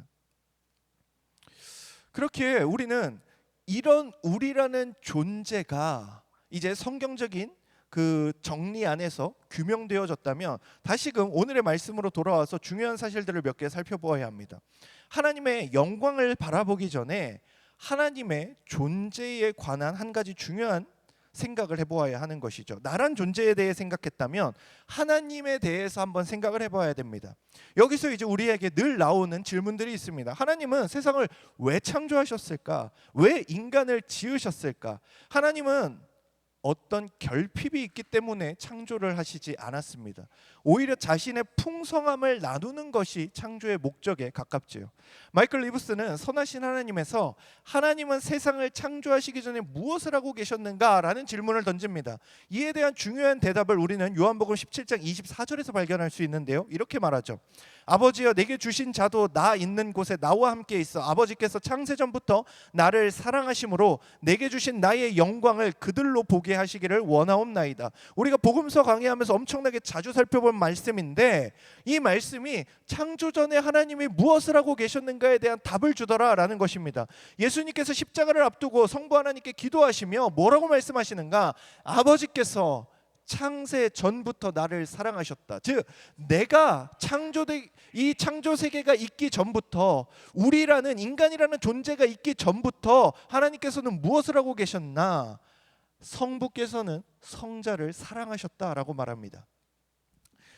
Speaker 3: 그렇게 우리는 이런 우리라는 존재가 이제 성경적인 그 정리 안에서 규명되어졌다면 다시금 오늘의 말씀으로 돌아와서 중요한 사실들을 몇 개 살펴보아야 합니다. 하나님의 영광을 바라보기 전에 하나님의 존재에 관한 한 가지 중요한 생각을 해보아야 하는 것이죠. 나란 존재에 대해 생각했다면 하나님에 대해서 한번 생각을 해봐야 됩니다. 여기서 이제 우리에게 늘 나오는 질문들이 있습니다. 하나님은 세상을 왜 창조하셨을까? 왜 인간을 지으셨을까? 하나님은 어떤 결핍이 있기 때문에 창조를 하시지 않았습니다. 오히려 자신의 풍성함을 나누는 것이 창조의 목적에 가깝지요. 마이클 리브스는 선하신 하나님에서 하나님은 세상을 창조하시기 전에 무엇을 하고 계셨는가라는 질문을 던집니다. 이에 대한 중요한 대답을 우리는 요한복음 17장 24절에서 발견할 수 있는데요. 이렇게 말하죠. 아버지여, 내게 주신 자도 나 있는 곳에 나와 함께 있어. 아버지께서 창세전부터 나를 사랑하심으로 내게 주신 나의 영광을 그들로 보게 하시기를 원하옵나이다. 우리가 복음서 강의하면서 엄청나게 자주 살펴본 말씀인데, 이 말씀이 창조 전에 하나님이 무엇을 하고 계셨는가에 대한 답을 주더라라는 것입니다. 예수님께서 십자가를 앞두고 성부 하나님께 기도하시며 뭐라고 말씀하시는가? 아버지께서 창세 전부터 나를 사랑하셨다. 즉, 내가 이 창조 세계가 있기 전부터, 우리라는 인간이라는 존재가 있기 전부터 하나님께서는 무엇을 하고 계셨나? 성부께서는 성자를 사랑하셨다라고 말합니다.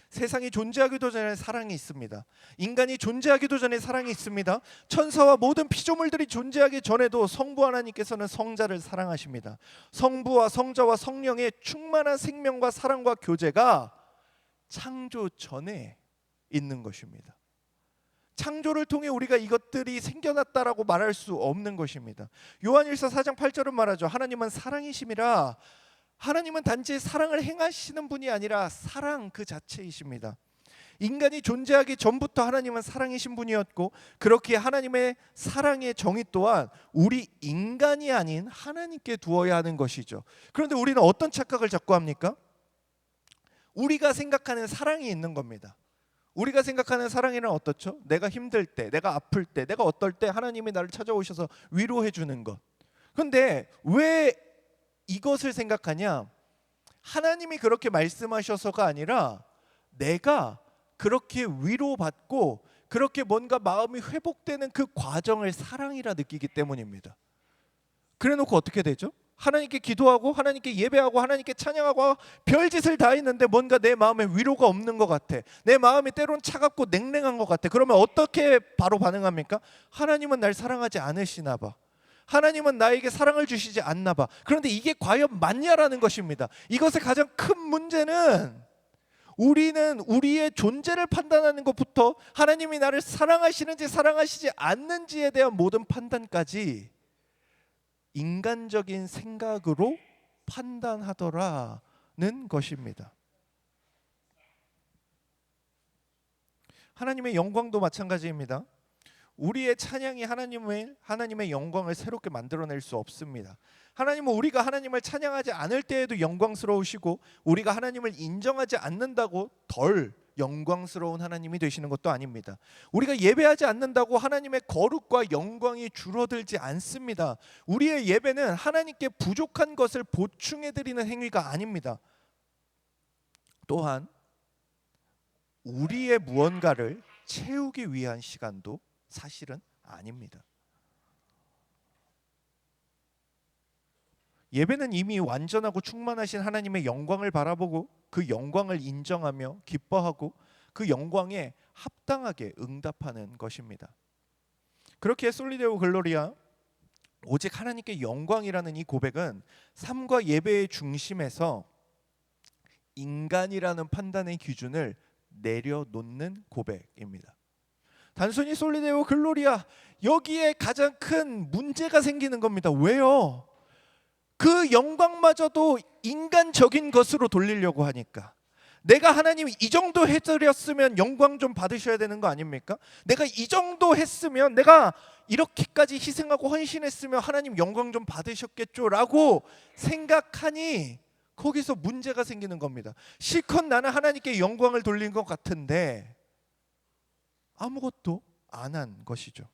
Speaker 3: 세상이 존재하기도 전에 사랑이 있습니다. 인간이 존재하기도 전에 사랑이 있습니다. 천사와 모든 피조물들이 존재하기 전에도 성부 하나님께서는 성자를 사랑하십니다. 성부와 성자와 성령의 충만한 생명과 사랑과 교제가 창조 전에 있는 것입니다. 창조를 통해 우리가 이것들이 생겨났다라고 말할 수 없는 것입니다. 요한일서 4장 8절은 말하죠. 하나님은 사랑이심이라. 하나님은 단지 사랑을 행하시는 분이 아니라 사랑 그 자체이십니다. 인간이 존재하기 전부터 하나님은 사랑이신 분이었고, 그렇기에 하나님의 사랑의 정의 또한 우리 인간이 아닌 하나님께 두어야 하는 것이죠. 그런데 우리는 어떤 착각을 자꾸 합니까? 우리가 생각하는 사랑이 있는 겁니다. 우리가 생각하는 사랑이란 어떻죠? 내가 힘들 때, 내가 아플 때, 내가 어떨 때 하나님이 나를 찾아오셔서 위로해 주는 것. 그런데 왜 이것을 생각하냐? 하나님이 그렇게 말씀하셔서가 아니라 내가 그렇게 위로받고 그렇게 뭔가 마음이 회복되는 그 과정을 사랑이라 느끼기 때문입니다. 그래놓고 어떻게 되죠? 하나님께 기도하고 하나님께 예배하고 하나님께 찬양하고 별짓을 다 했는데 뭔가 내 마음에 위로가 없는 것 같아. 내 마음이 때론 차갑고 냉랭한 것 같아. 그러면 어떻게 바로 반응합니까? 하나님은 날 사랑하지 않으시나 봐. 하나님은 나에게 사랑을 주시지 않나 봐. 그런데 이게 과연 맞냐라는 것입니다. 이것의 가장 큰 문제는 우리는 우리의 존재를 판단하는 것부터 하나님이 나를 사랑하시는지 사랑하시지 않는지에 대한 모든 판단까지 인간적인 생각으로 판단하더라는 것입니다. 하나님의 영광도 마찬가지입니다. 우리의 찬양이 하나님의 영광을 새롭게 만들어낼 수 없습니다. 하나님은 우리가 하나님을 찬양하지 않을 때에도 영광스러우시고, 우리가 하나님을 인정하지 않는다고 덜 영광스러운 하나님이 되시는 것도 아닙니다. 우리가 예배하지 않는다고 하나님의 거룩과 영광이 줄어들지 않습니다. 우리의 예배는 하나님께 부족한 것을 보충해드리는 행위가 아닙니다. 또한 우리의 무언가를 채우기 위한 시간도 사실은 아닙니다. 예배는 이미 완전하고 충만하신 하나님의 영광을 바라보고 그 영광을 인정하며 기뻐하고 그 영광에 합당하게 응답하는 것입니다. 그렇게 솔리데오 글로리아, 오직 하나님께 영광이라는 이 고백은 삶과 예배의 중심에서 인간이라는 판단의 기준을 내려놓는 고백입니다. 단순히 솔리데오 글로리아, 여기에 가장 큰 문제가 생기는 겁니다. 왜요? 그 영광마저도 인간적인 것으로 돌리려고 하니까. 내가 하나님 이 정도 해드렸으면 영광 좀 받으셔야 되는 거 아닙니까? 내가 이 정도 했으면, 내가 이렇게까지 희생하고 헌신했으면 하나님 영광 좀 받으셨겠죠 라고 생각하니 거기서 문제가 생기는 겁니다. 실컷 나는 하나님께 영광을 돌린 것 같은데 아무것도 안 한 것이죠.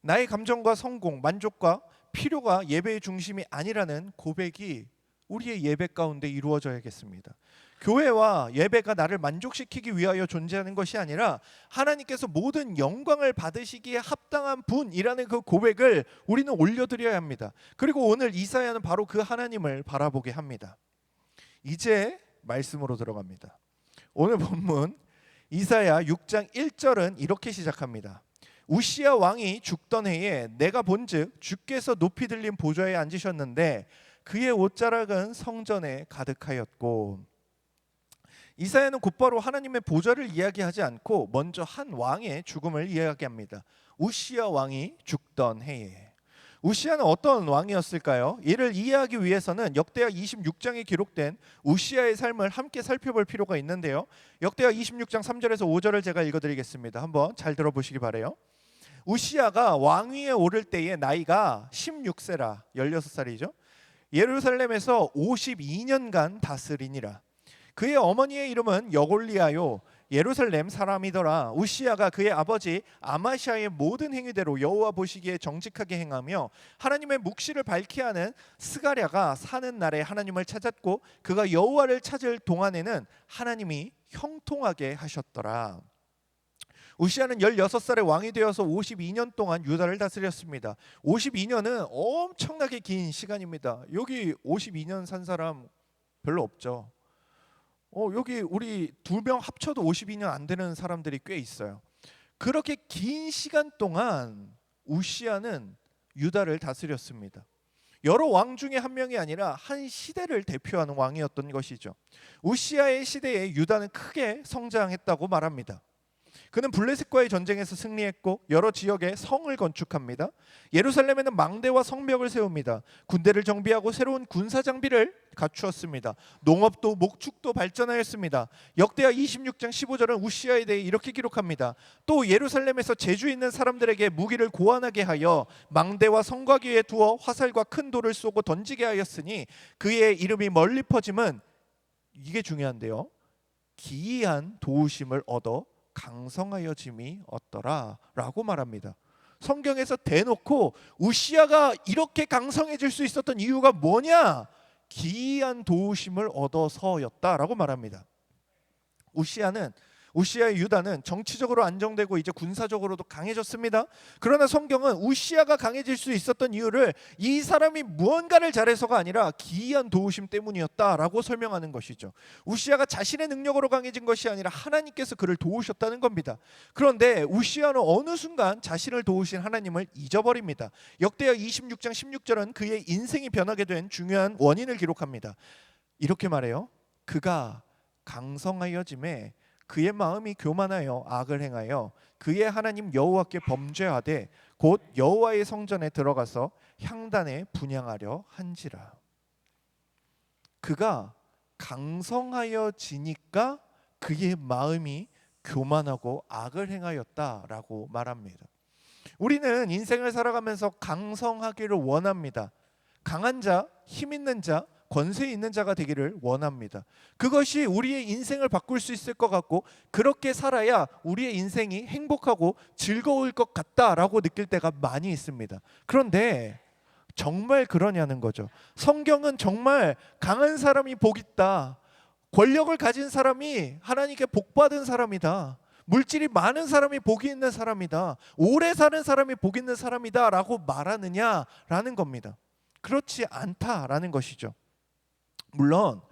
Speaker 3: 나의 감정과 성공, 만족과 필요가 예배의 중심이 아니라는 고백이 우리의 예배 가운데 이루어져야겠습니다. 교회와 예배가 나를 만족시키기 위하여 존재하는 것이 아니라 하나님께서 모든 영광을 받으시기에 합당한 분이라는 그 고백을 우리는 올려드려야 합니다. 그리고 오늘 이사야는 바로 그 하나님을 바라보게 합니다. 이제 말씀으로 들어갑니다. 오늘 본문 이사야 6장 1절은 이렇게 시작합니다. 우시야 왕이 죽던 해에 내가 본즉 주께서 높이 들린 보좌에 앉으셨는데 그의 옷자락은 성전에 가득하였고. 이사야는 곧바로 하나님의 보좌를 이야기하지 않고 먼저 한 왕의 죽음을 이야기합니다. 우시야 왕이 죽던 해에. 우시야는 어떤 왕이었을까요? 이를 이해하기 위해서는 역대하 26장에 기록된 우시야의 삶을 함께 살펴볼 필요가 있는데요. 역대하 26장 3절에서 5절을 제가 읽어드리겠습니다. 한번 잘 들어보시기 바라요. 우시야가 왕위에 오를 때의 나이가 16세라 16살이죠. 예루살렘에서 52년간 다스리니라. 그의 어머니의 이름은 여골리아요 예루살렘 사람이더라. 우시야가 그의 아버지 아마시아의 모든 행위대로 여호와 보시기에 정직하게 행하며 하나님의 묵시를 밝히 하는 스가랴가 사는 날에 하나님을 찾았고 그가 여호와를 찾을 동안에는 하나님이 형통하게 하셨더라. 우시야는 16살에 왕이 되어서 52년 동안 유다를 다스렸습니다. 52년은 엄청나게 긴 시간입니다. 여기 52년 산 사람 별로 없죠. 여기 우리 2명 합쳐도 52년 안 되는 사람들이 꽤 있어요. 그렇게 긴 시간 동안 우시야는 유다를 다스렸습니다. 여러 왕 중에 한 명이 아니라 한 시대를 대표하는 왕이었던 것이죠. 우시야의 시대에 유다는 크게 성장했다고 말합니다. 그는 블레셋과의 전쟁에서 승리했고 여러 지역에 성을 건축합니다. 예루살렘에는 망대와 성벽을 세웁니다. 군대를 정비하고 새로운 군사 장비를 갖추었습니다. 농업도 목축도 발전하였습니다. 역대하 26장 15절은 우시야에 대해 이렇게 기록합니다. 또 예루살렘에서 재주 있는 사람들에게 무기를 고안하게 하여 망대와 성곽 위에 두어 화살과 큰 돌을 쏘고 던지게 하였으니 그의 이름이 멀리 퍼짐은 이게 중요한데요. 기이한 도우심을 얻어 강성하여짐이 얻더라라고 말합니다. 성경에서 대놓고 우시야가 이렇게 강성해질 수 있었던 이유가 뭐냐? 기이한 도우심을 얻어서였다라고 말합니다. 우시야의 유다는 정치적으로 안정되고 이제 군사적으로도 강해졌습니다. 그러나 성경은 우시야가 강해질 수 있었던 이유를 이 사람이 무언가를 잘해서가 아니라 기이한 도우심 때문이었다라고 설명하는 것이죠. 우시야가 자신의 능력으로 강해진 것이 아니라 하나님께서 그를 도우셨다는 겁니다. 그런데 우시야는 어느 순간 자신을 도우신 하나님을 잊어버립니다. 역대하 26장 16절은 그의 인생이 변하게 된 중요한 원인을 기록합니다. 이렇게 말해요. 그가 강성하여짐에 그의 마음이 교만하여 악을 행하여 그의 하나님 여호와께 범죄하되 곧 여호와의 성전에 들어가서 향단에 분향하려 한지라. 그가 강성하여지니까 그의 마음이 교만하고 악을 행하였다라고 말합니다. 우리는 인생을 살아가면서 강성하기를 원합니다. 강한 자, 힘 있는 자, 권세 있는 자가 되기를 원합니다. 그것이 우리의 인생을 바꿀 수 있을 것 같고 그렇게 살아야 우리의 인생이 행복하고 즐거울 것 같다라고 느낄 때가 많이 있습니다. 그런데 정말 그러냐는 거죠. 성경은 정말 강한 사람이 복 있다. 권력을 가진 사람이 하나님께 복 받은 사람이다. 물질이 많은 사람이 복이 있는 사람이다. 오래 사는 사람이 복 있는 사람이다 라고 말하느냐라는 겁니다. 그렇지 않다라는 것이죠. 물론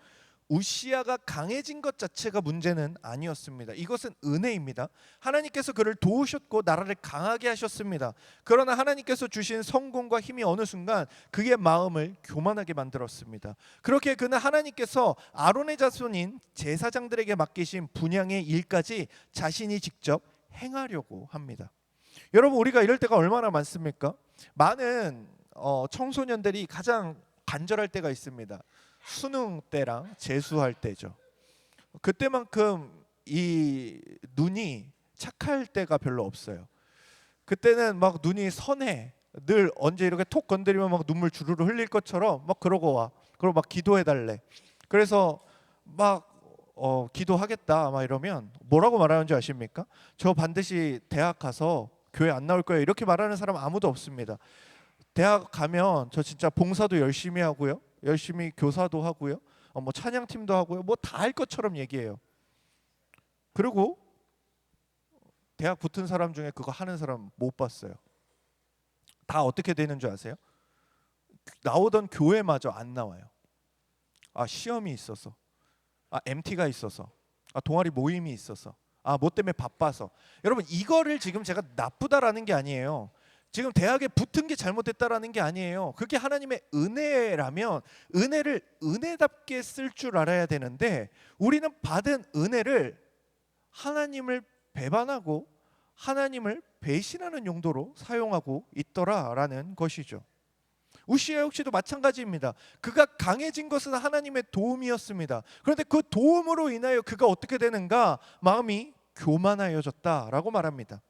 Speaker 3: 우시야가 강해진 것 자체가 문제는 아니었습니다. 이것은 은혜입니다. 하나님께서 그를 도우셨고 나라를 강하게 하셨습니다. 그러나 하나님께서 주신 성공과 힘이 어느 순간 그의 마음을 교만하게 만들었습니다. 그렇게 그는 하나님께서 아론의 자손인 제사장들에게 맡기신 분향의 일까지 자신이 직접 행하려고 합니다. 여러분, 우리가 이럴 때가 얼마나 많습니까? 많은 청소년들이 가장 간절할 때가 있습니다. 수능 때랑 재수할 때죠. 그때만큼 이 눈이 착할 때가 별로 없어요. 그때는 막 눈이 선해. 늘 언제 이렇게 톡 건드리면 막 눈물 주르르 흘릴 것처럼 막 그러고 와. 그리고 막 기도해 달래. 그래서 막 기도하겠다 막 이러면 뭐라고 말하는 줄 아십니까? 저 반드시 대학 가서 교회 안 나올 거예요. 이렇게 말하는 사람 아무도 없습니다. 대학 가면 저 진짜 봉사도 열심히 하고요. 열심히 교사도 하고요. 뭐 찬양팀도 하고요. 뭐 다 할 것처럼 얘기해요. 그리고 대학 붙은 사람 중에 그거 하는 사람 못 봤어요. 다 어떻게 되는 줄 아세요? 나오던 교회마저 안 나와요. 시험이 있어서, MT가 있어서, 동아리 모임이 있어서, 뭐 때문에 바빠서. 여러분, 이거를 지금 제가 나쁘다라는 게 아니에요. 지금 대학에 붙은 게 잘못됐다라는 게 아니에요. 그게 하나님의 은혜라면 은혜를 은혜답게 쓸 줄 알아야 되는데, 우리는 받은 은혜를 하나님을 배반하고 하나님을 배신하는 용도로 사용하고 있더라라는 것이죠. 우시야 역시도 마찬가지입니다. 그가 강해진 것은 하나님의 도움이었습니다. 그런데 그 도움으로 인하여 그가 어떻게 되는가? 마음이 교만하여졌다라고 말합니다.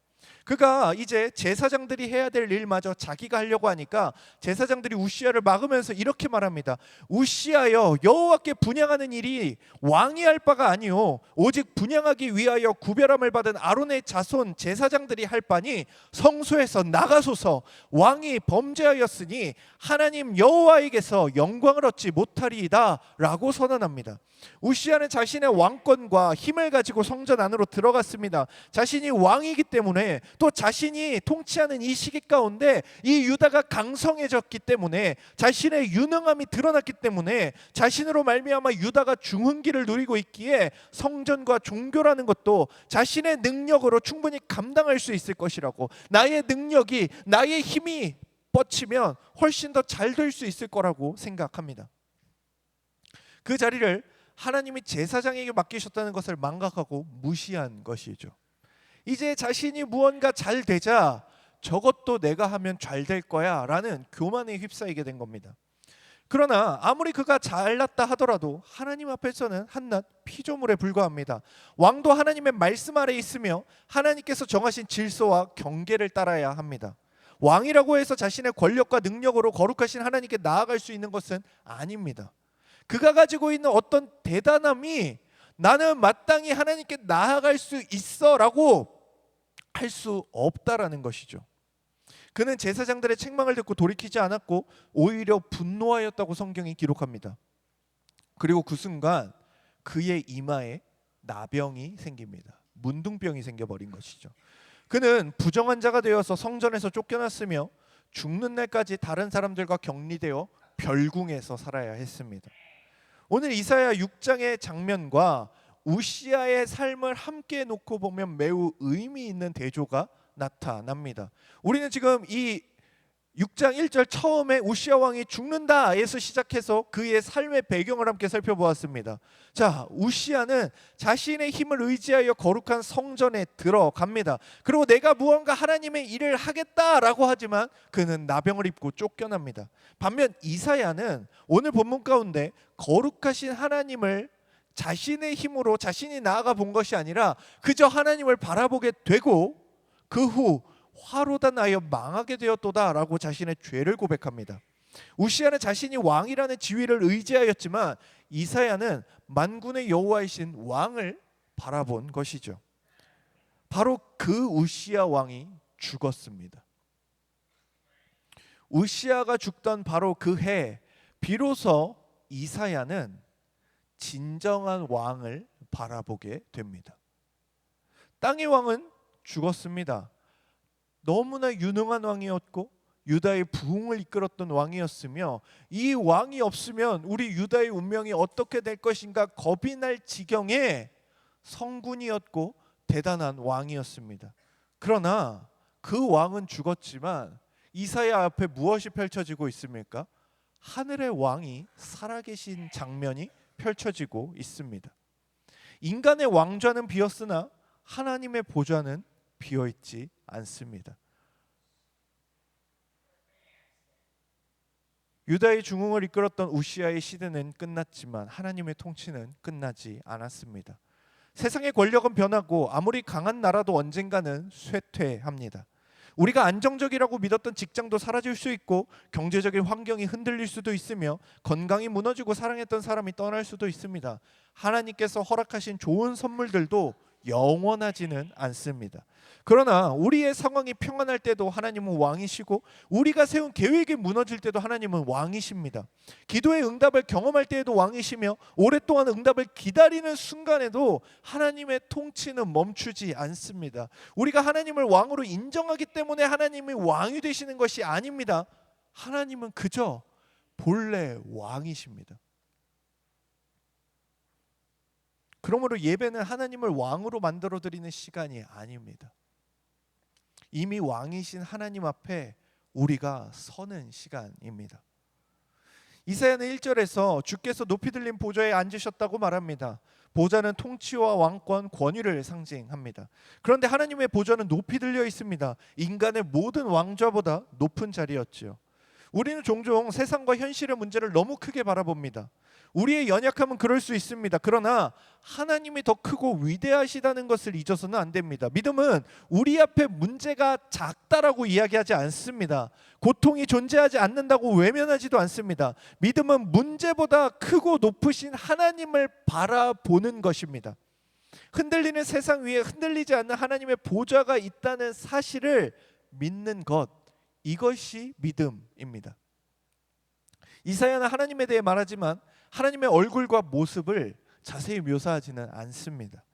Speaker 3: 그가 이제 제사장들이 해야 될 일마저 자기가 하려고 하니까 제사장들이 우시야를 막으면서 이렇게 말합니다. 우시야여, 여호와께 분향하는 일이 왕이 할 바가 아니요 오직 분향하기 위하여 구별함을 받은 아론의 자손 제사장들이 할 바니 성소에서 나가소서. 왕이 범죄하였으니 하나님 여호와에게서 영광을 얻지 못하리이다 라고 선언합니다. 우시야는 자신의 왕권과 힘을 가지고 성전 안으로 들어갔습니다. 자신이 왕이기 때문에, 또 자신이 통치하는 이 시기 가운데 이 유다가 강성해졌기 때문에, 자신의 유능함이 드러났기 때문에, 자신으로 말미암아 유다가 중흥기를 누리고 있기에 성전과 종교라는 것도 자신의 능력으로 충분히 감당할 수 있을 것이라고, 나의 능력이, 나의 힘이 뻗치면 훨씬 더 잘 될 수 있을 거라고 생각합니다. 그 자리를 하나님이 제사장에게 맡기셨다는 것을 망각하고 무시한 것이죠. 이제 자신이 무언가 잘 되자 저것도 내가 하면 잘 될 거야 라는 교만에 휩싸이게 된 겁니다. 그러나 아무리 그가 잘났다 하더라도 하나님 앞에서는 한낱 피조물에 불과합니다. 왕도 하나님의 말씀 아래 있으며 하나님께서 정하신 질서와 경계를 따라야 합니다. 왕이라고 해서 자신의 권력과 능력으로 거룩하신 하나님께 나아갈 수 있는 것은 아닙니다. 그가 가지고 있는 어떤 대단함이 나는 마땅히 하나님께 나아갈 수 있어 라고 할 수 없다라는 것이죠. 그는 제사장들의 책망을 듣고 돌이키지 않았고 오히려 분노하였다고 성경이 기록합니다. 그리고 그 순간 그의 이마에 나병이 생깁니다. 문둥병이 생겨버린 것이죠. 그는 부정한 자가 되어서 성전에서 쫓겨났으며 죽는 날까지 다른 사람들과 격리되어 별궁에서 살아야 했습니다. 오늘 이사야 6장의 장면과 우시야의 삶을 함께 놓고 보면 매우 의미 있는 대조가 나타납니다. 우리는 지금 이 6장 1절 처음에 우시야 왕이 죽는다에서 시작해서 그의 삶의 배경을 함께 살펴보았습니다. 자, 우시야는 자신의 힘을 의지하여 거룩한 성전에 들어갑니다. 그리고 내가 무언가 하나님의 일을 하겠다라고 하지만 그는 나병을 입고 쫓겨납니다. 반면 이사야는 오늘 본문 가운데 거룩하신 하나님을 자신의 힘으로 자신이 나아가 본 것이 아니라 그저 하나님을 바라보게 되고 그 후 화로다 나여 망하게 되었도다라고 자신의 죄를 고백합니다. 우시야는 자신이 왕이라는 지위를 의지하였지만 이사야는 만군의 여호와이신 왕을 바라본 것이죠. 바로 그 우시야 왕이 죽었습니다. 우시야가 죽던 바로 그 해 비로소 이사야는 진정한 왕을 바라보게 됩니다. 땅의 왕은 죽었습니다. 너무나 유능한 왕이었고 유다의 부흥을 이끌었던 왕이었으며 이 왕이 없으면 우리 유다의 운명이 어떻게 될 것인가 겁이 날 지경의 성군이었고 대단한 왕이었습니다. 그러나 그 왕은 죽었지만 이사야 앞에 무엇이 펼쳐지고 있습니까? 하늘의 왕이 살아계신 장면이 펼쳐지고 있습니다. 인간의 왕좌는 비었으나 하나님의 보좌는 비어있지 않습니다. 유다의 중흥을 이끌었던 우시야의 시대는 끝났지만 하나님의 통치는 끝나지 않았습니다. 세상의 권력은 변하고 아무리 강한 나라도 언젠가는 쇠퇴합니다. 우리가 안정적이라고 믿었던 직장도 사라질 수 있고 경제적인 환경이 흔들릴 수도 있으며 건강이 무너지고 사랑했던 사람이 떠날 수도 있습니다. 하나님께서 허락하신 좋은 선물들도 영원하지는 않습니다. 그러나 우리의 상황이 평안할 때도 하나님은 왕이시고 우리가 세운 계획이 무너질 때도 하나님은 왕이십니다. 기도의 응답을 경험할 때에도 왕이시며 오랫동안 응답을 기다리는 순간에도 하나님의 통치는 멈추지 않습니다. 우리가 하나님을 왕으로 인정하기 때문에 하나님이 왕이 되시는 것이 아닙니다. 하나님은 그저 본래 왕이십니다. 그러므로 예배는 하나님을 왕으로 만들어 드리는 시간이 아닙니다. 이미 왕이신 하나님 앞에 우리가 서는 시간입니다. 이사야는 1절에서 주께서 높이 들린 보좌에 앉으셨다고 말합니다. 보좌는 통치와 왕권, 권위를 상징합니다. 그런데 하나님의 보좌는 높이 들려 있습니다. 인간의 모든 왕좌보다 높은 자리였지요. 우리는 종종 세상과 현실의 문제를 너무 크게 바라봅니다. 우리의 연약함은 그럴 수 있습니다. 그러나 하나님이 더 크고 위대하시다는 것을 잊어서는 안 됩니다. 믿음은 우리 앞에 문제가 작다라고 이야기하지 않습니다. 고통이 존재하지 않는다고 외면하지도 않습니다. 믿음은 문제보다 크고 높으신 하나님을 바라보는 것입니다. 흔들리는 세상 위에 흔들리지 않는 하나님의 보좌가 있다는 사실을 믿는 것, 이것이 믿음입니다. 이사야는 하나님에 대해 말하지만 하나님의 얼굴과 모습을 자세히 묘사하지는 않습니다.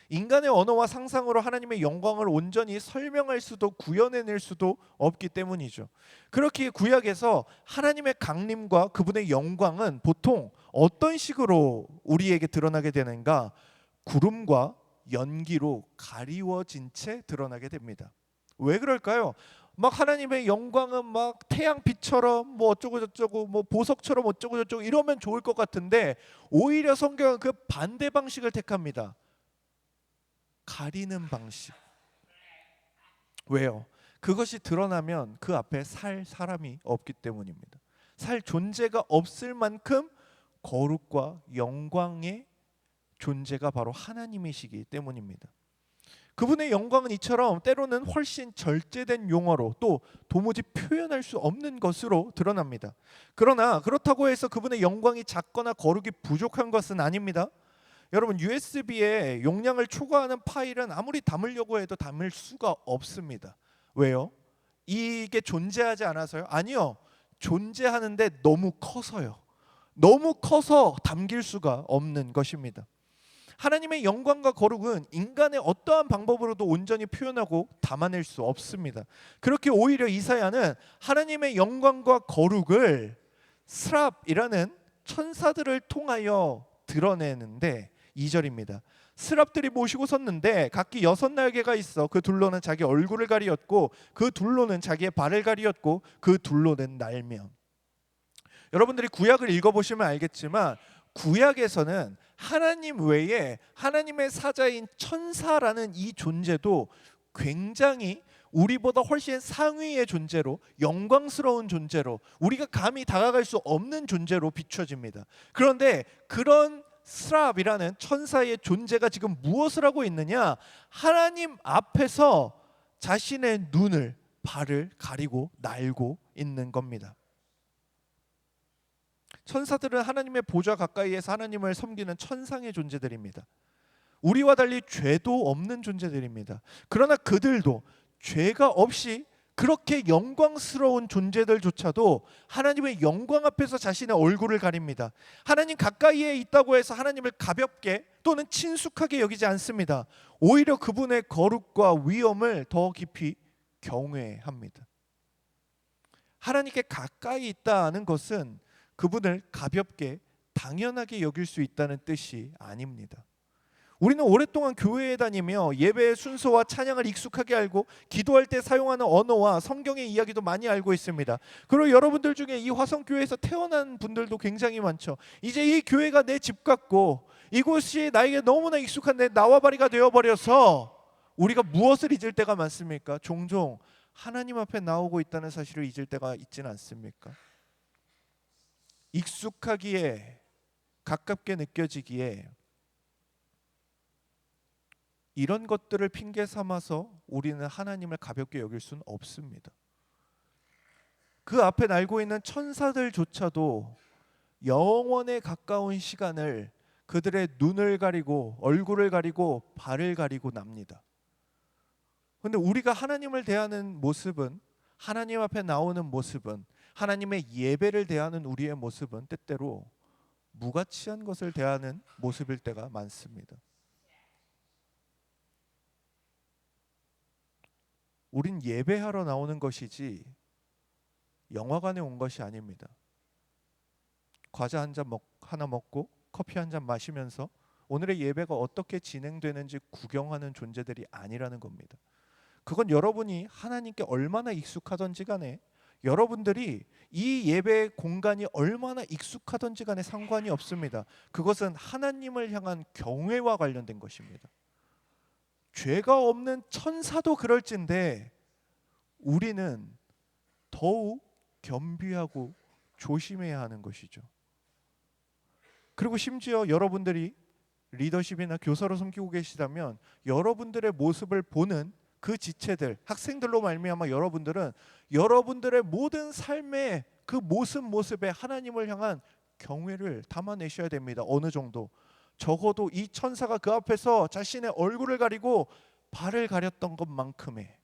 Speaker 3: 인간의 언어와 상상으로 하나님의 영광을 온전히 설명할 수도 구현해낼 수도 없기 때문이죠. 그렇기에 구약에서 하나님의 강림과 그분의 영광은 보통 어떤 식으로 우리에게 드러나게 되는가? 구름과 연기로 가리워진 채 드러나게 됩니다. 왜 그럴까요? 막 하나님의 영광은 막 태양빛처럼 뭐 어쩌고 저쩌고 뭐 보석처럼 어쩌고 저쩌고 이러면 좋을 것 같은데 오히려 성경은 그 반대 방식을 택합니다. 가리는 방식. 왜요? 그것이 드러나면 그 앞에 살 사람이 없기 때문입니다. 살 존재가 없을 만큼 거룩과 영광의 존재가 바로 하나님이시기 때문입니다. 그분의 영광은 이처럼 때로는 훨씬 절제된 용어로 또 도무지 표현할 수 없는 것으로 드러납니다. 그러나 그렇다고 해서 그분의 영광이 작거나 거룩이 부족한 것은 아닙니다. 여러분, USB에 용량을 초과하는 파일은 아무리 담으려고 해도 담을 수가 없습니다. 왜요? 이게 존재하지 않아서요? 아니요. 존재하는데 너무 커서요. 너무 커서 담길 수가 없는 것입니다. 하나님의 영광과 거룩은 인간의 어떠한 방법으로도 온전히 표현하고 담아낼 수 없습니다. 그렇게 오히려 이사야는 하나님의 영광과 거룩을 스랍이라는 천사들을 통하여 드러내는데 2절입니다. 스랍들이 모시고 섰는데 각기 6날개가 있어 그 둘로는 자기 얼굴을 가리었고 그 둘로는 자기의 발을 가리었고 그 둘로는 날며. 여러분들이 구약을 읽어보시면 알겠지만 구약에서는 하나님 외에 하나님의 사자인 천사라는 이 존재도 굉장히 우리보다 훨씬 상위의 존재로, 영광스러운 존재로, 우리가 감히 다가갈 수 없는 존재로 비춰집니다. 그런데 그런 스랍이라는 천사의 존재가 지금 무엇을 하고 있느냐? 하나님 앞에서 자신의 눈을, 발을 가리고 날고 있는 겁니다. 천사들은 하나님의 보좌 가까이에서 하나님을 섬기는 천상의 존재들입니다. 우리와 달리 죄도 없는 존재들입니다. 그러나 그들도 죄가 없이 그렇게 영광스러운 존재들조차도 하나님의 영광 앞에서 자신의 얼굴을 가립니다. 하나님 가까이에 있다고 해서 하나님을 가볍게 또는 친숙하게 여기지 않습니다. 오히려 그분의 거룩과 위엄을 더 깊이 경외합니다. 하나님께 가까이 있다는 것은 그분을 가볍게 당연하게 여길 수 있다는 뜻이 아닙니다. 우리는 오랫동안 교회에 다니며 예배의 순서와 찬양을 익숙하게 알고 기도할 때 사용하는 언어와 성경의 이야기도 많이 알고 있습니다. 그리고 여러분들 중에 이 화성교회에서 태어난 분들도 굉장히 많죠. 이제 이 교회가 내 집 같고 이곳이 나에게 너무나 익숙한 내 나와바리가 되어버려서 우리가 무엇을 잊을 때가 많습니까? 종종 하나님 앞에 나오고 있다는 사실을 잊을 때가 있지는 않습니까? 익숙하기에 가깝게 느껴지기에 이런 것들을 핑계 삼아서 우리는 하나님을 가볍게 여길 수는 없습니다. 그 앞에 날고 있는 천사들조차도 영원에 가까운 시간을 그들의 눈을 가리고 얼굴을 가리고 발을 가리고 납니다. 그런데 우리가 하나님을 대하는 모습은, 하나님 앞에 나오는 모습은, 하나님의 예배를 대하는 우리의 모습은 때때로 무가치한 것을 대하는 모습일 때가 많습니다. 우린 예배하러 나오는 것이지 영화관에 온 것이 아닙니다. 과자 하나 먹고 커피 한 잔 마시면서 오늘의 예배가 어떻게 진행되는지 구경하는 존재들이 아니라는 겁니다. 그건 여러분이 하나님께 얼마나 익숙하던지 간에, 여러분들이 이 예배 공간이 얼마나 익숙하던지 간에 상관이 없습니다. 그것은 하나님을 향한 경외와 관련된 것입니다. 죄가 없는 천사도 그럴진데 우리는 더욱 겸비하고 조심해야 하는 것이죠. 그리고 심지어 여러분들이 리더십이나 교사로 섬기고 계시다면 여러분들의 모습을 보는 그 지체들, 학생들로 말미암아 여러분들은 여러분들의 모든 삶의 그 모습에 하나님을 향한 경외를 담아내셔야 됩니다. 어느 정도. 적어도 이 천사가 그 앞에서 자신의 얼굴을 가리고 발을 가렸던 것만큼의,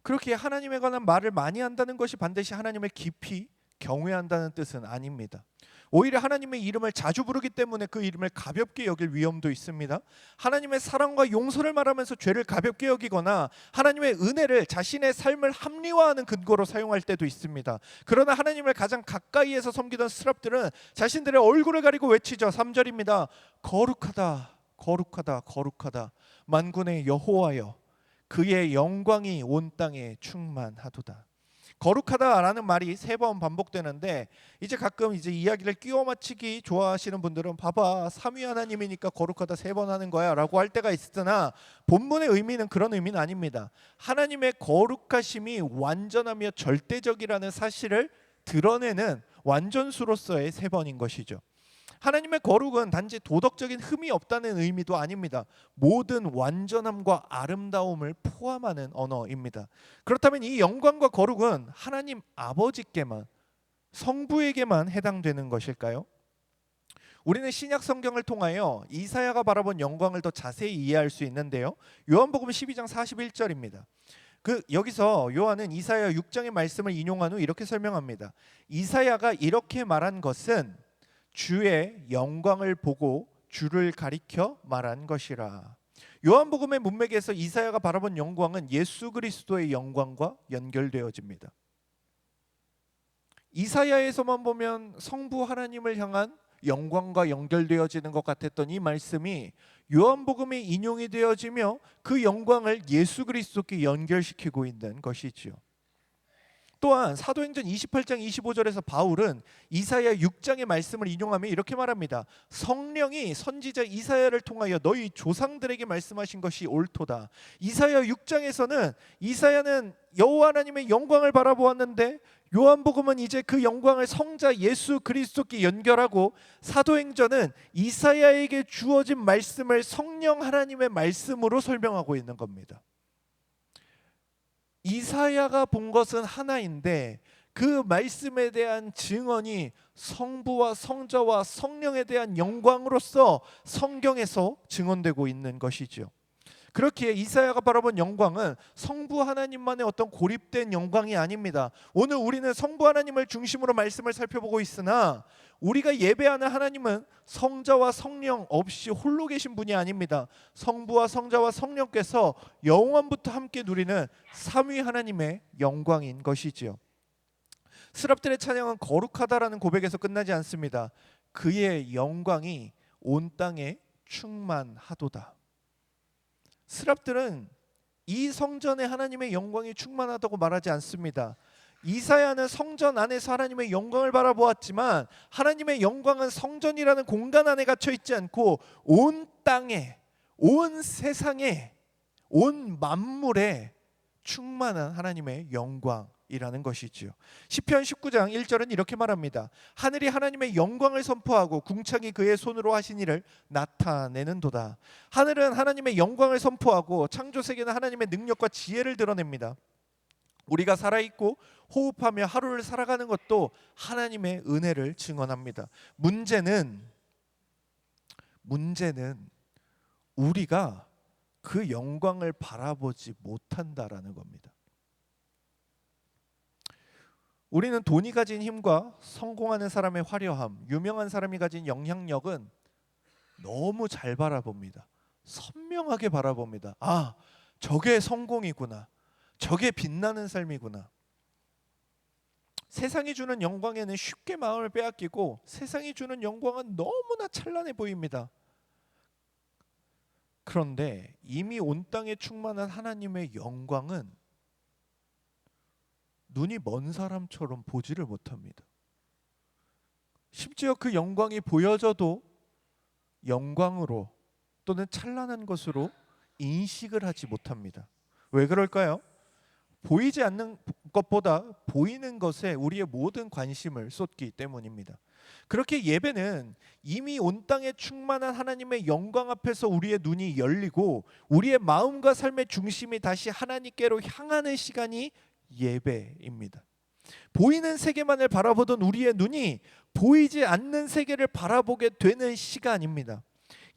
Speaker 3: 그렇게 하나님에 관한 말을 많이 한다는 것이 반드시 하나님을 깊이 경외한다는 뜻은 아닙니다. 오히려 하나님의 이름을 자주 부르기 때문에 그 이름을 가볍게 여길 위험도 있습니다. 하나님의 사랑과 용서를 말하면서 죄를 가볍게 여기거나 하나님의 은혜를 자신의 삶을 합리화하는 근거로 사용할 때도 있습니다. 그러나 하나님을 가장 가까이에서 섬기던 스랍들은 자신들의 얼굴을 가리고 외치죠. 3절입니다. 거룩하다, 거룩하다, 거룩하다. 만군의 여호와여, 그의 영광이 온 땅에 충만하도다. 거룩하다라는 말이 3번 반복되는데, 이제 가끔 이제 이야기를 끼워 맞추기 좋아하시는 분들은 봐봐, 삼위 하나님이니까 거룩하다 3번 하는 거야 라고 할 때가 있으나 본문의 의미는 그런 의미는 아닙니다. 하나님의 거룩하심이 완전하며 절대적이라는 사실을 드러내는 완전수로서의 3번인 것이죠. 하나님의 거룩은 단지 도덕적인 흠이 없다는 의미도 아닙니다. 모든 완전함과 아름다움을 포함하는 언어입니다. 그렇다면 이 영광과 거룩은 하나님 아버지께만, 성부에게만 해당되는 것일까요? 우리는 신약 성경을 통하여 이사야가 바라본 영광을 더 자세히 이해할 수 있는데요. 요한복음 12장 41절입니다. 여기서 요한은 이사야 6장의 말씀을 인용한 후 이렇게 설명합니다. 이사야가 이렇게 말한 것은 주의 영광을 보고 주를 가리켜 말한 것이라. 요한복음의 문맥에서 이사야가 바라본 영광은 예수 그리스도의 영광과 연결되어집니다. 이사야에서만 보면 성부 하나님을 향한 영광과 연결되어지는 것 같았던 이 말씀이 요한복음에 인용이 되어지며 그 영광을 예수 그리스도께 연결시키고 있는 것이지요. 또한 사도행전 28장 25절에서 바울은 이사야 6장의 말씀을 인용하며 이렇게 말합니다. 성령이 선지자 이사야를 통하여 너희 조상들에게 말씀하신 것이 옳도다. 이사야 6장에서는 이사야는 여호와 하나님의 영광을 바라보았는데 요한복음은 이제 그 영광을 성자 예수 그리스도께 연결하고, 사도행전은 이사야에게 주어진 말씀을 성령 하나님의 말씀으로 설명하고 있는 겁니다. 이사야가 본 것은 하나인데 그 말씀에 대한 증언이 성부와 성자와 성령에 대한 영광으로서 성경에서 증언되고 있는 것이죠. 그렇기에 이사야가 바라본 영광은 성부 하나님만의 어떤 고립된 영광이 아닙니다. 오늘 우리는 성부 하나님을 중심으로 말씀을 살펴보고 있으나 우리가 예배하는 하나님은 성자와 성령 없이 홀로 계신 분이 아닙니다. 성부와 성자와 성령께서 영원부터 함께 누리는 삼위 하나님의 영광인 것이지요. 스랍들의 찬양은 거룩하다라는 고백에서 끝나지 않습니다. 그의 영광이 온 땅에 충만하도다. 스랍들은 이 성전에 하나님의 영광이 충만하다고 말하지 않습니다. 이사야는 성전 안에서 하나님의 영광을 바라보았지만 하나님의 영광은 성전이라는 공간 안에 갇혀 있지 않고 온 땅에, 온 세상에, 온 만물에 충만한 하나님의 영광이라는 것이지요. 시편 19장 1절은 이렇게 말합니다. 하늘이 하나님의 영광을 선포하고 궁창이 그의 손으로 하신 일을 나타내는도다. 하늘은 하나님의 영광을 선포하고 창조세계는 하나님의 능력과 지혜를 드러냅니다. 우리가 살아있고 호흡하며 하루를 살아가는 것도 하나님의 은혜를 증언합니다. 문제는 우리가 그 영광을 바라보지 못한다라는 겁니다. 우리는 돈이 가진 힘과 성공하는 사람의 화려함, 유명한 사람이 가진 영향력은 너무 잘 바라봅니다. 선명하게 바라봅니다. 아, 저게 성공이구나. 저게 빛나는 삶이구나. 세상이 주는 영광에는 쉽게 마음을 빼앗기고 세상이 주는 영광은 너무나 찬란해 보입니다. 그런데 이미 온 땅에 충만한 하나님의 영광은 눈이 먼 사람처럼 보지를 못합니다. 심지어 그 영광이 보여져도 영광으로 또는 찬란한 것으로 인식을 하지 못합니다. 왜 그럴까요? 보이지 않는 것보다 보이는 것에 우리의 모든 관심을 쏟기 때문입니다. 그렇게 예배는 이미 온 땅에 충만한 하나님의 영광 앞에서 우리의 눈이 열리고 우리의 마음과 삶의 중심이 다시 하나님께로 향하는 시간이 예배입니다. 보이는 세계만을 바라보던 우리의 눈이 보이지 않는 세계를 바라보게 되는 시간입니다.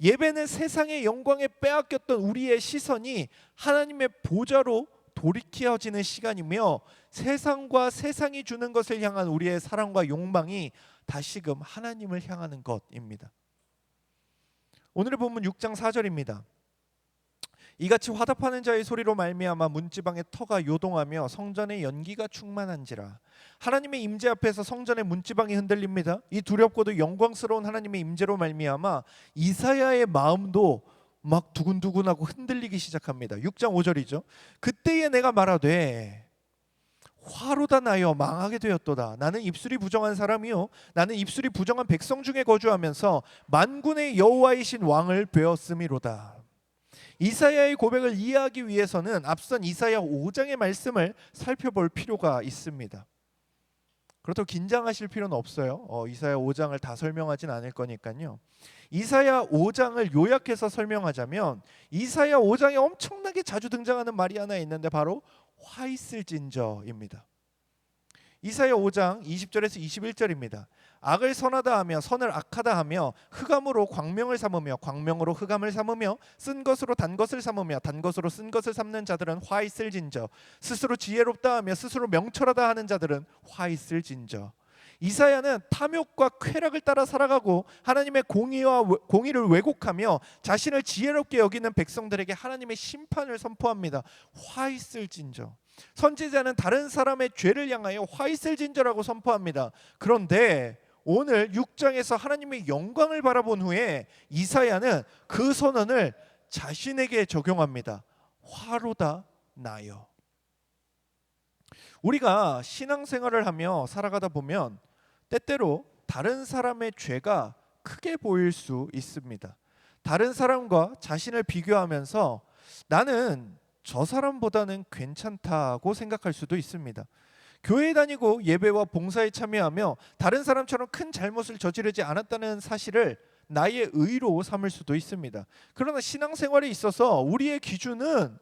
Speaker 3: 예배는 세상의 영광에 빼앗겼던 우리의 시선이 하나님의 보좌로 돌이켜지는 시간이며 세상과 세상이 주는 것을 향한 우리의 사랑과 욕망이 다시금 하나님을 향하는 것입니다. 오늘의 본문 6장 4절입니다. 이같이 화답하는 자의 소리로 말미암아 문지방의 터가 요동하며 성전의 연기가 충만한지라. 하나님의 임재 앞에서 성전의 문지방이 흔들립니다. 이 두렵고도 영광스러운 하나님의 임재로 말미암아 이사야의 마음도 막 두근두근하고 흔들리기 시작합니다. 6장 5절이죠. 그때에 내가 말하되 화로다 나여 망하게 되었도다. 나는 입술이 부정한 사람이요 나는 입술이 부정한 백성 중에 거주하면서 만군의 여호와이신 왕을 배웠음이로다. 이사야의 고백을 이해하기 위해서는 앞선 이사야 5장의 말씀을 살펴볼 필요가 있습니다. 그렇다고 긴장하실 필요는 없어요. 이사야 5장을 다 설명하진 않을 거니까요. 이사야 5장을 요약해서 설명하자면 이사야 5장에 엄청나게 자주 등장하는 말이 하나 있는데 바로 화 있을진저입니다. 이사야 5장 20절에서 21절입니다. 악을 선하다 하며 선을 악하다 하며 흑암으로 광명을 삼으며 광명으로 흑암을 삼으며 쓴 것으로 단 것을 삼으며 단 것으로 쓴 것을 삼는 자들은 화 있을진저. 스스로 지혜롭다 하며 스스로 명철하다 하는 자들은 화 있을진저. 이사야는 탐욕과 쾌락을 따라 살아가고 하나님의 공의를 왜곡하며 자신을 지혜롭게 여기는 백성들에게 하나님의 심판을 선포합니다. 화 있을진저. 선지자는 다른 사람의 죄를 향하여 화 있을진저라고 선포합니다. 그런데 오늘 6장에서 하나님의 영광을 바라본 후에 이사야는 그 선언을 자신에게 적용합니다. 화로다 나여. 우리가 신앙생활을 하며 살아가다 보면 때때로 다른 사람의 죄가 크게 보일 수 있습니다. 다른 사람과 자신을 비교하면서 나는 저 사람보다는 괜찮다고 생각할 수도 있습니다. 교회에 다니고 예배와 봉사에 참여하며 다른 사람처럼 큰 잘못을 저지르지 않았다는 사실을 나의 의로 삼을 수도 있습니다. 그러나 신앙생활에 있어서 우리의 기준은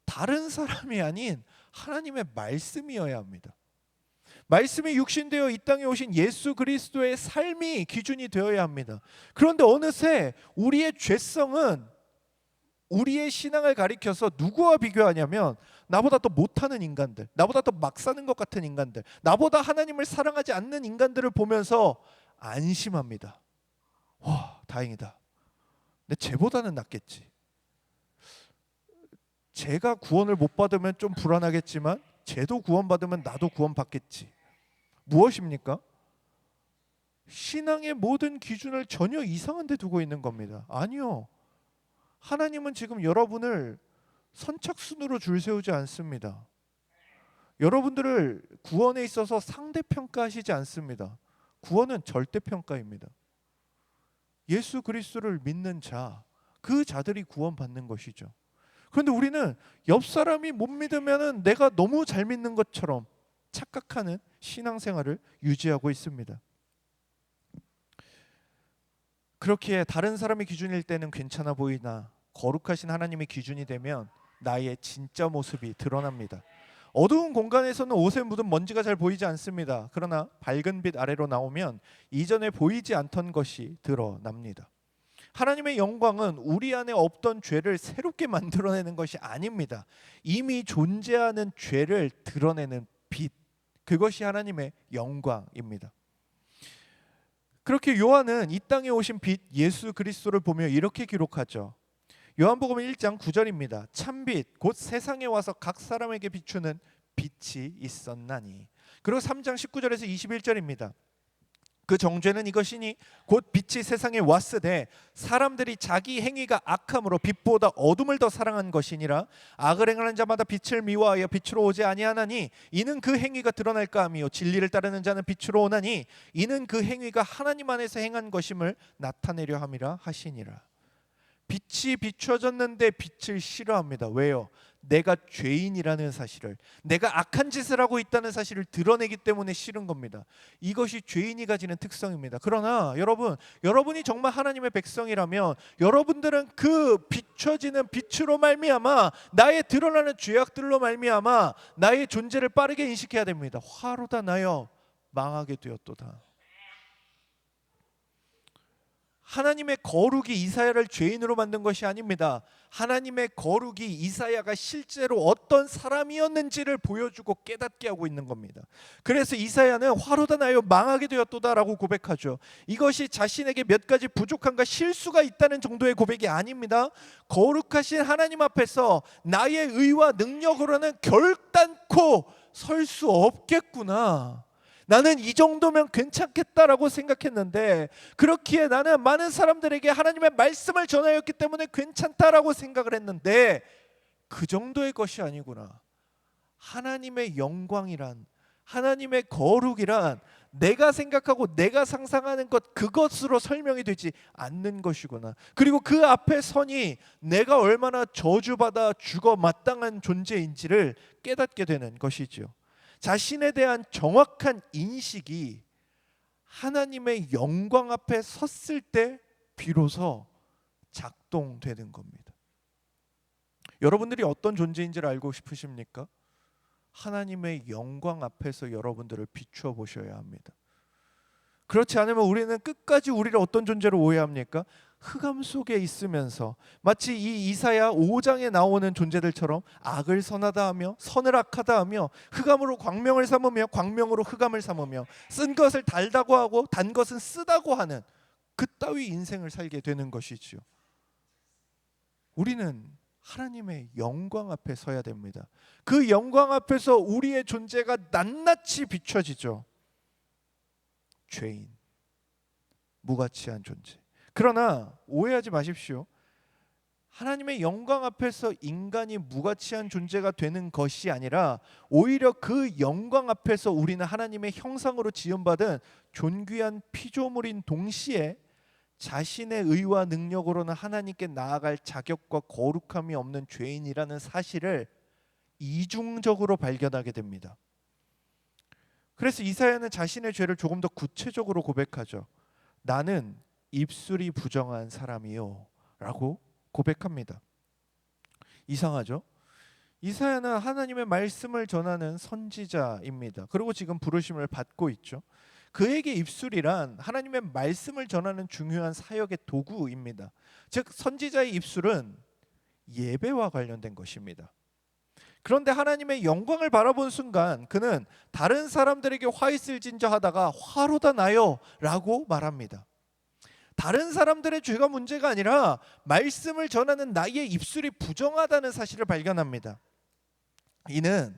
Speaker 3: 다른 사람이 아닌 하나님의 말씀이어야 합니다. 말씀이 육신되어 이 땅에 오신 예수 그리스도의 삶이 기준이 되어야 합니다. 그런데 어느새 우리의 죄성은 우리의 신앙을 가리켜서 누구와 비교하냐면 나보다 더 못하는 인간들, 나보다 더 막 사는 것 같은 인간들, 나보다 하나님을 사랑하지 않는 인간들을 보면서 안심합니다. 와, 다행이다. 근데 쟤보다는 낫겠지. 쟤가 구원을 못 받으면 좀 불안하겠지만 쟤도 구원받으면 나도 구원받겠지. 무엇입니까? 신앙의 모든 기준을 전혀 이상한 데 두고 있는 겁니다. 아니요. 하나님은 지금 여러분을 선착순으로 줄 세우지 않습니다. 여러분들을 구원에 있어서 상대평가하시지 않습니다. 구원은 절대평가입니다. 예수 그리스도를 믿는 자, 그 자들이 구원받는 것이죠. 그런데 우리는 옆 사람이 못 믿으면 내가 너무 잘 믿는 것처럼 착각하는 신앙생활을 유지하고 있습니다. 그렇기에 다른 사람의 기준일 때는 괜찮아 보이나 거룩하신 하나님의 기준이 되면 나의 진짜 모습이 드러납니다. 어두운 공간에서는 옷에 묻은 먼지가 잘 보이지 않습니다. 그러나 밝은 빛 아래로 나오면 이전에 보이지 않던 것이 드러납니다. 하나님의 영광은 우리 안에 없던 죄를 새롭게 만들어내는 것이 아닙니다. 이미 존재하는 죄를 드러내는 빛, 그것이 하나님의 영광입니다. 그렇게 요한은 이 땅에 오신 빛 예수 그리스도를 보며 이렇게 기록하죠. 요한복음 1장 9절입니다. 참빛 곧 세상에 와서 각 사람에게 비추는 빛이 있었나니. 그리고 3장 19절에서 21절입니다. 그 정죄는 이것이니 곧 빛이 세상에 왔으되 사람들이 자기 행위가 악함으로 빛보다 어둠을 더 사랑한 것이니라. 악을 행하는 자마다 빛을 미워하여 빛으로 오지 아니하나니 이는 그 행위가 드러날까 하며 진리를 따르는 자는 빛으로 오나니 이는 그 행위가 하나님 안에서 행한 것임을 나타내려 함이라 하시니라. 빛이 비춰졌는데 빛을 싫어합니다. 왜요? 내가 죄인이라는 사실을, 내가 악한 짓을 하고 있다는 사실을 드러내기 때문에 싫은 겁니다. 이것이 죄인이 가지는 특성입니다. 그러나 여러분이 정말 하나님의 백성이라면 여러분들은 그 비춰지는 빛으로 말미암아 나의 드러나는 죄악들로 말미암아 나의 존재를 빠르게 인식해야 됩니다. 화로다 나여 망하게 되었도다. 하나님의 거룩이 이사야를 죄인으로 만든 것이 아닙니다. 하나님의 거룩이 이사야가 실제로 어떤 사람이었는지를 보여주고 깨닫게 하고 있는 겁니다. 그래서 이사야는 화로다 나여 망하게 되었도다라고 고백하죠. 이것이 자신에게 몇 가지 부족함과 실수가 있다는 정도의 고백이 아닙니다. 거룩하신 하나님 앞에서 나의 의와 능력으로는 결단코 설 수 없겠구나, 나는 이 정도면 괜찮겠다라고 생각했는데, 그렇기에 나는 많은 사람들에게 하나님의 말씀을 전하였기 때문에 괜찮다라고 생각을 했는데 그 정도의 것이 아니구나. 하나님의 영광이란, 하나님의 거룩이란 내가 생각하고 내가 상상하는 것, 그것으로 설명이 되지 않는 것이구나. 그리고 그 앞에 선이 내가 얼마나 저주받아 죽어 마땅한 존재인지를 깨닫게 되는 것이지요. 자신에 대한 정확한 인식이 하나님의 영광 앞에 섰을 때 비로소 작동되는 겁니다. 여러분들이 어떤 존재인지를 알고 싶으십니까? 하나님의 영광 앞에서 여러분들을 비추어 보셔야 합니다. 그렇지 않으면 우리는 끝까지 우리를 어떤 존재로 오해합니까? 흑암 속에 있으면서 마치 이 이사야 5장에 나오는 존재들처럼 악을 선하다 하며 선을 악하다 하며 흑암으로 광명을 삼으며 광명으로 흑암을 삼으며 쓴 것을 달다고 하고 단 것은 쓰다고 하는 그따위 인생을 살게 되는 것이지요. 우리는 하나님의 영광 앞에 서야 됩니다. 그 영광 앞에서 우리의 존재가 낱낱이 비춰지죠. 죄인, 무가치한 존재. 그러나 오해하지 마십시오. 하나님의 영광 앞에서 인간이 무가치한 존재가 되는 것이 아니라 오히려 그 영광 앞에서 우리는 하나님의 형상으로 지음받은 존귀한 피조물인 동시에 자신의 의와 능력으로는 하나님께 나아갈 자격과 거룩함이 없는 죄인이라는 사실을 이중적으로 발견하게 됩니다. 그래서 이사야는 자신의 죄를 조금 더 구체적으로 고백하죠. 나는 입술이 부정한 사람이요 라고 고백합니다. 이상하죠? 이사야는 하나님의 말씀을 전하는 선지자입니다. 그리고 지금 부르심을 받고 있죠. 그에게 입술이란 하나님의 말씀을 전하는 중요한 사역의 도구입니다. 즉 선지자의 입술은 예배와 관련된 것입니다. 그런데 하나님의 영광을 바라본 순간 그는 다른 사람들에게 화 있을 진저 하다가 화로다 나요 라고 말합니다. 다른 사람들의 죄가 문제가 아니라 말씀을 전하는 나의 입술이 부정하다는 사실을 발견합니다. 이는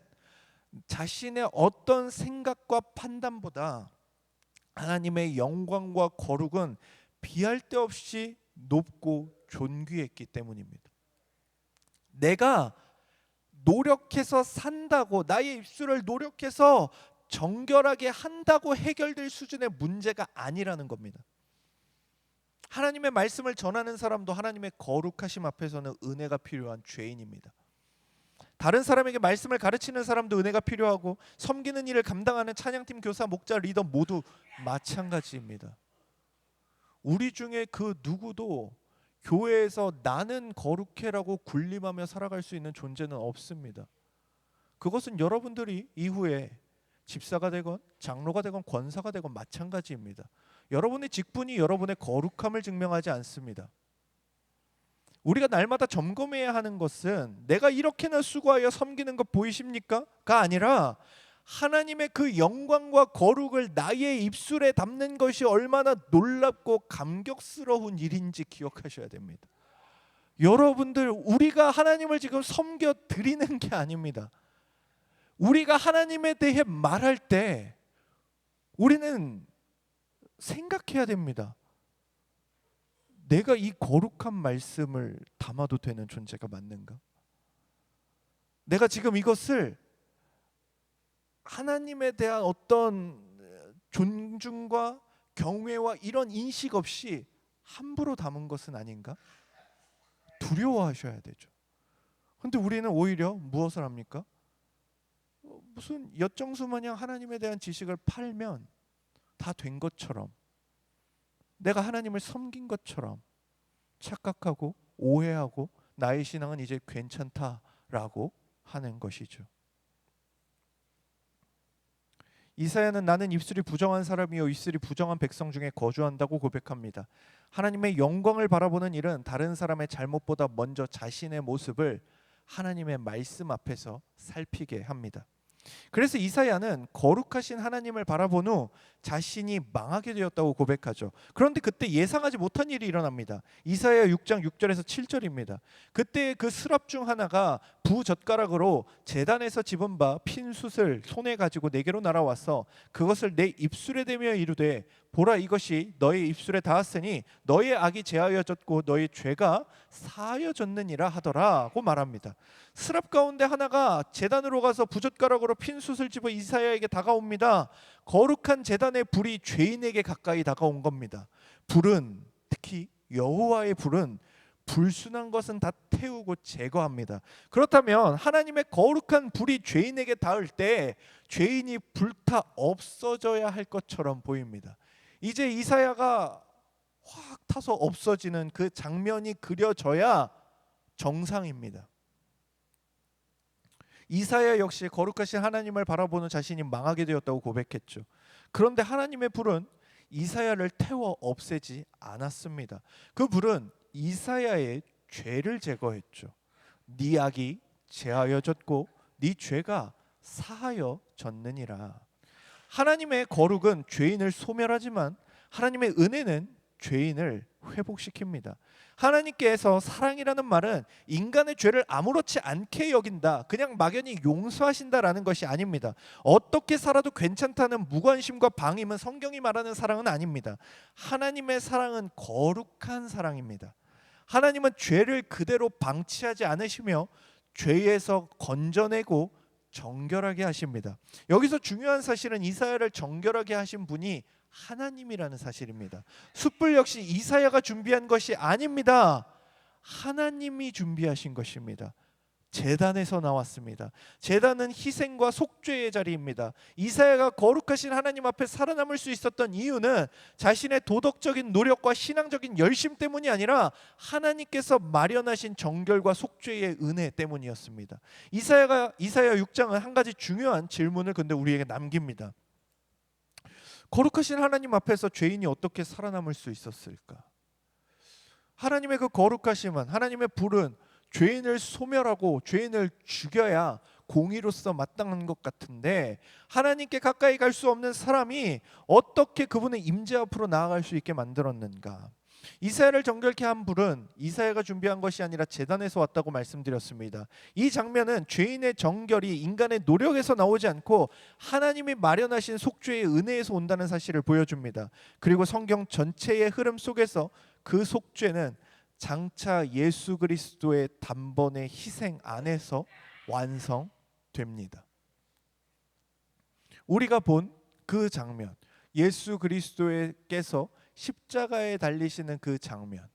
Speaker 3: 자신의 어떤 생각과 판단보다 하나님의 영광과 거룩은 비할 데 없이 높고 존귀했기 때문입니다. 내가 노력해서 산다고, 나의 입술을 노력해서 정결하게 한다고 해결될 수준의 문제가 아니라는 겁니다. 하나님의 말씀을 전하는 사람도 하나님의 거룩하심 앞에서는 은혜가 필요한 죄인입니다. 다른 사람에게 말씀을 가르치는 사람도 은혜가 필요하고 섬기는 일을 감당하는 찬양팀, 교사, 목자, 리더 모두 마찬가지입니다. 우리 중에 그 누구도 교회에서 나는 거룩해라고 군림하며 살아갈 수 있는 존재는 없습니다. 그것은 여러분들이 이후에 집사가 되건 장로가 되건 권사가 되건 마찬가지입니다. 여러분의 직분이 여러분의 거룩함을 증명하지 않습니다. 우리가 날마다 점검해야 하는 것은 내가 이렇게나 수고하여 섬기는 것 보이십니까? 가 아니라 하나님의 그 영광과 거룩을 나의 입술에 담는 것이 얼마나 놀랍고 감격스러운 일인지 기억하셔야 됩니다. 여러분들, 우리가 하나님을 지금 섬겨 드리는 게 아닙니다. 우리가 하나님에 대해 말할 때 우리는 생각해야 됩니다. 내가 이 거룩한 말씀을 담아도 되는 존재가 맞는가? 내가 지금 이것을 하나님에 대한 어떤 존중과 경외와 이런 인식 없이 함부로 담은 것은 아닌가? 두려워하셔야 되죠. 그런데 우리는 오히려 무엇을 합니까? 무슨 엿정수 마냥 하나님에 대한 지식을 팔면 다 된 것처럼, 내가 하나님을 섬긴 것처럼 착각하고 오해하고 나의 신앙은 이제 괜찮다라고 하는 것이죠. 이사야는 나는 입술이 부정한 사람이요 입술이 부정한 백성 중에 거주한다고 고백합니다. 하나님의 영광을 바라보는 일은 다른 사람의 잘못보다 먼저 자신의 모습을 하나님의 말씀 앞에서 살피게 합니다. 그래서 이사야는 거룩하신 하나님을 바라본 후 자신이 망하게 되었다고 고백하죠. 그런데 그때 예상하지 못한 일이 일어납니다. 이사야 6장 6절에서 7절입니다. 그때 그 스랍 중 하나가 부젓가락으로 제단에서 집은 바 핀 숯을 손에 가지고 내게로 날아와서 그것을 내 입술에 대며 이르되 보라 이것이 너의 입술에 닿았으니 너의 악이 제하여졌고 너의 죄가 사하여졌느니라 하더라고 말합니다. 스랍 가운데 하나가 제단으로 가서 부젓가락으로 핀 숯을 집어 이사야에게 다가옵니다. 거룩한 제단의 불이 죄인에게 가까이 다가온 겁니다. 불은, 특히 여호와의 불은 불순한 것은 다 태우고 제거합니다. 그렇다면 하나님의 거룩한 불이 죄인에게 닿을 때 죄인이 불타 없어져야 할 것처럼 보입니다. 이제 이사야가 확 타서 없어지는 그 장면이 그려져야 정상입니다. 이사야 역시 거룩하신 하나님을 바라보는 자신이 망하게 되었다고 고백했죠. 그런데 하나님의 불은 이사야를 태워 없애지 않았습니다. 그 불은 이사야의 죄를 제거했죠. 네 악이 제하여졌고 네 죄가 사하여졌느니라. 하나님의 거룩은 죄인을 소멸하지만 하나님의 은혜는 죄인을 회복시킵니다. 하나님께서 사랑이라는 말은 인간의 죄를 아무렇지 않게 여긴다, 그냥 막연히 용서하신다라는 것이 아닙니다. 어떻게 살아도 괜찮다는 무관심과 방임은 성경이 말하는 사랑은 아닙니다. 하나님의 사랑은 거룩한 사랑입니다. 하나님은 죄를 그대로 방치하지 않으시며 죄에서 건져내고 정결하게 하십니다. 여기서 중요한 사실은 이사야를 정결하게 하신 분이 하나님이라는 사실입니다. 숯불 역시 이사야가 준비한 것이 아닙니다. 하나님이 준비하신 것입니다. 제단에서 나왔습니다. 제단은 희생과 속죄의 자리입니다. 이사야가 거룩하신 하나님 앞에 살아남을 수 있었던 이유는 자신의 도덕적인 노력과 신앙적인 열심 때문이 아니라 하나님께서 마련하신 정결과 속죄의 은혜 때문이었습니다. 이사야 6장은 한 가지 중요한 질문을 근데 우리에게 남깁니다. 거룩하신 하나님 앞에서 죄인이 어떻게 살아남을 수 있었을까? 하나님의 그 거룩하심은, 하나님의 불은 죄인을 소멸하고 죄인을 죽여야 공의로서 마땅한 것 같은데 하나님께 가까이 갈 수 없는 사람이 어떻게 그분의 임재 앞으로 나아갈 수 있게 만들었는가? 이사야를 정결케 한 불은 이사야가 준비한 것이 아니라 제단에서 왔다고 말씀드렸습니다. 이 장면은 죄인의 정결이 인간의 노력에서 나오지 않고 하나님이 마련하신 속죄의 은혜에서 온다는 사실을 보여줍니다. 그리고 성경 전체의 흐름 속에서 그 속죄는 장차 예수 그리스도의 단번의 희생 안에서 완성됩니다. 우리가 본 그 장면, 예수 그리스도께서 십자가에 달리시는 그 장면,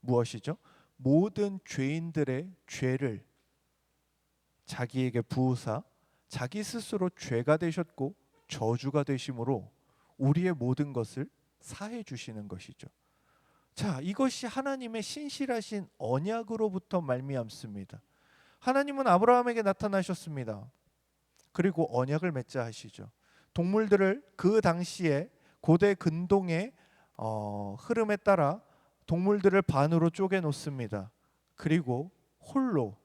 Speaker 3: 무엇이죠? 모든 죄인들의 죄를 자기에게 부으사 자기 스스로 죄가 되셨고 저주가 되심으로 우리의 모든 것을 사해 주시는 것이죠. 자, 이것이 하나님의 신실하신 언약으로부터 말미암습니다. 하나님은 아브라함에게 나타나셨습니다. 그리고 언약을 맺자 하시죠. 동물들을 그 당시에 고대 근동의 흐름에 따라 동물들을 반으로 쪼개 놓습니다. 그리고 홀로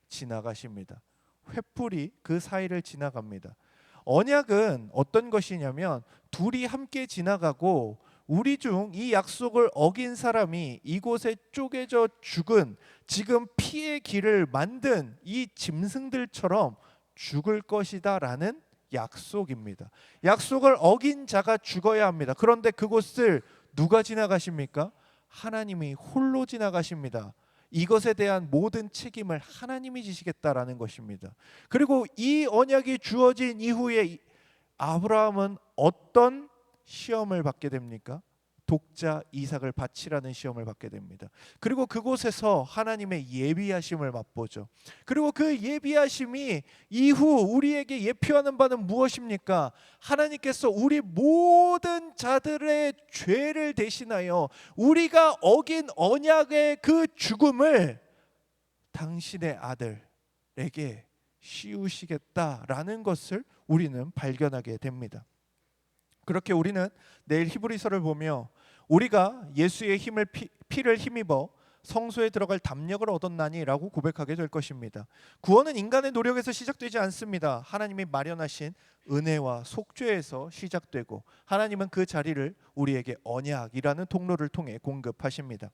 Speaker 3: 지나가십니다. 횃불이 그 사이를 지나갑니다. 언약은 어떤 것이냐면 둘이 함께 지나가고 우리 중 이 약속을 어긴 사람이 이곳에 쪼개져 죽은 지금 피의 길을 만든 이 짐승들처럼 죽을 것이다라는 약속입니다. 약속을 어긴 자가 죽어야 합니다. 그런데 그곳을 누가 지나가십니까? 하나님이 홀로 지나가십니다. 이것에 대한 모든 책임을 하나님이 지시겠다라는 것입니다. 그리고 이 언약이 주어진 이후에 아브라함은 어떤 시험을 받게 됩니까? 독자 이삭을 바치라는 시험을 받게 됩니다. 그리고 그곳에서 하나님의 예비하심을 맛보죠. 그리고 그 예비하심이 이후 우리에게 예표하는 바는 무엇입니까? 하나님께서 우리 모든 자들의 죄를 대신하여 우리가 어긴 언약의 그 죽음을 당신의 아들에게 씌우시겠다라는 것을 우리는 발견하게 됩니다. 그렇게 우리는 내일 히브리서를 보며 우리가 예수의 피를 힘입어 성소에 들어갈 담력을 얻었나니라고 고백하게 될 것입니다. 구원은 인간의 노력에서 시작되지 않습니다. 하나님이 마련하신 은혜와 속죄에서 시작되고 하나님은 그 자리를 우리에게 언약이라는 통로를 통해 공급하십니다.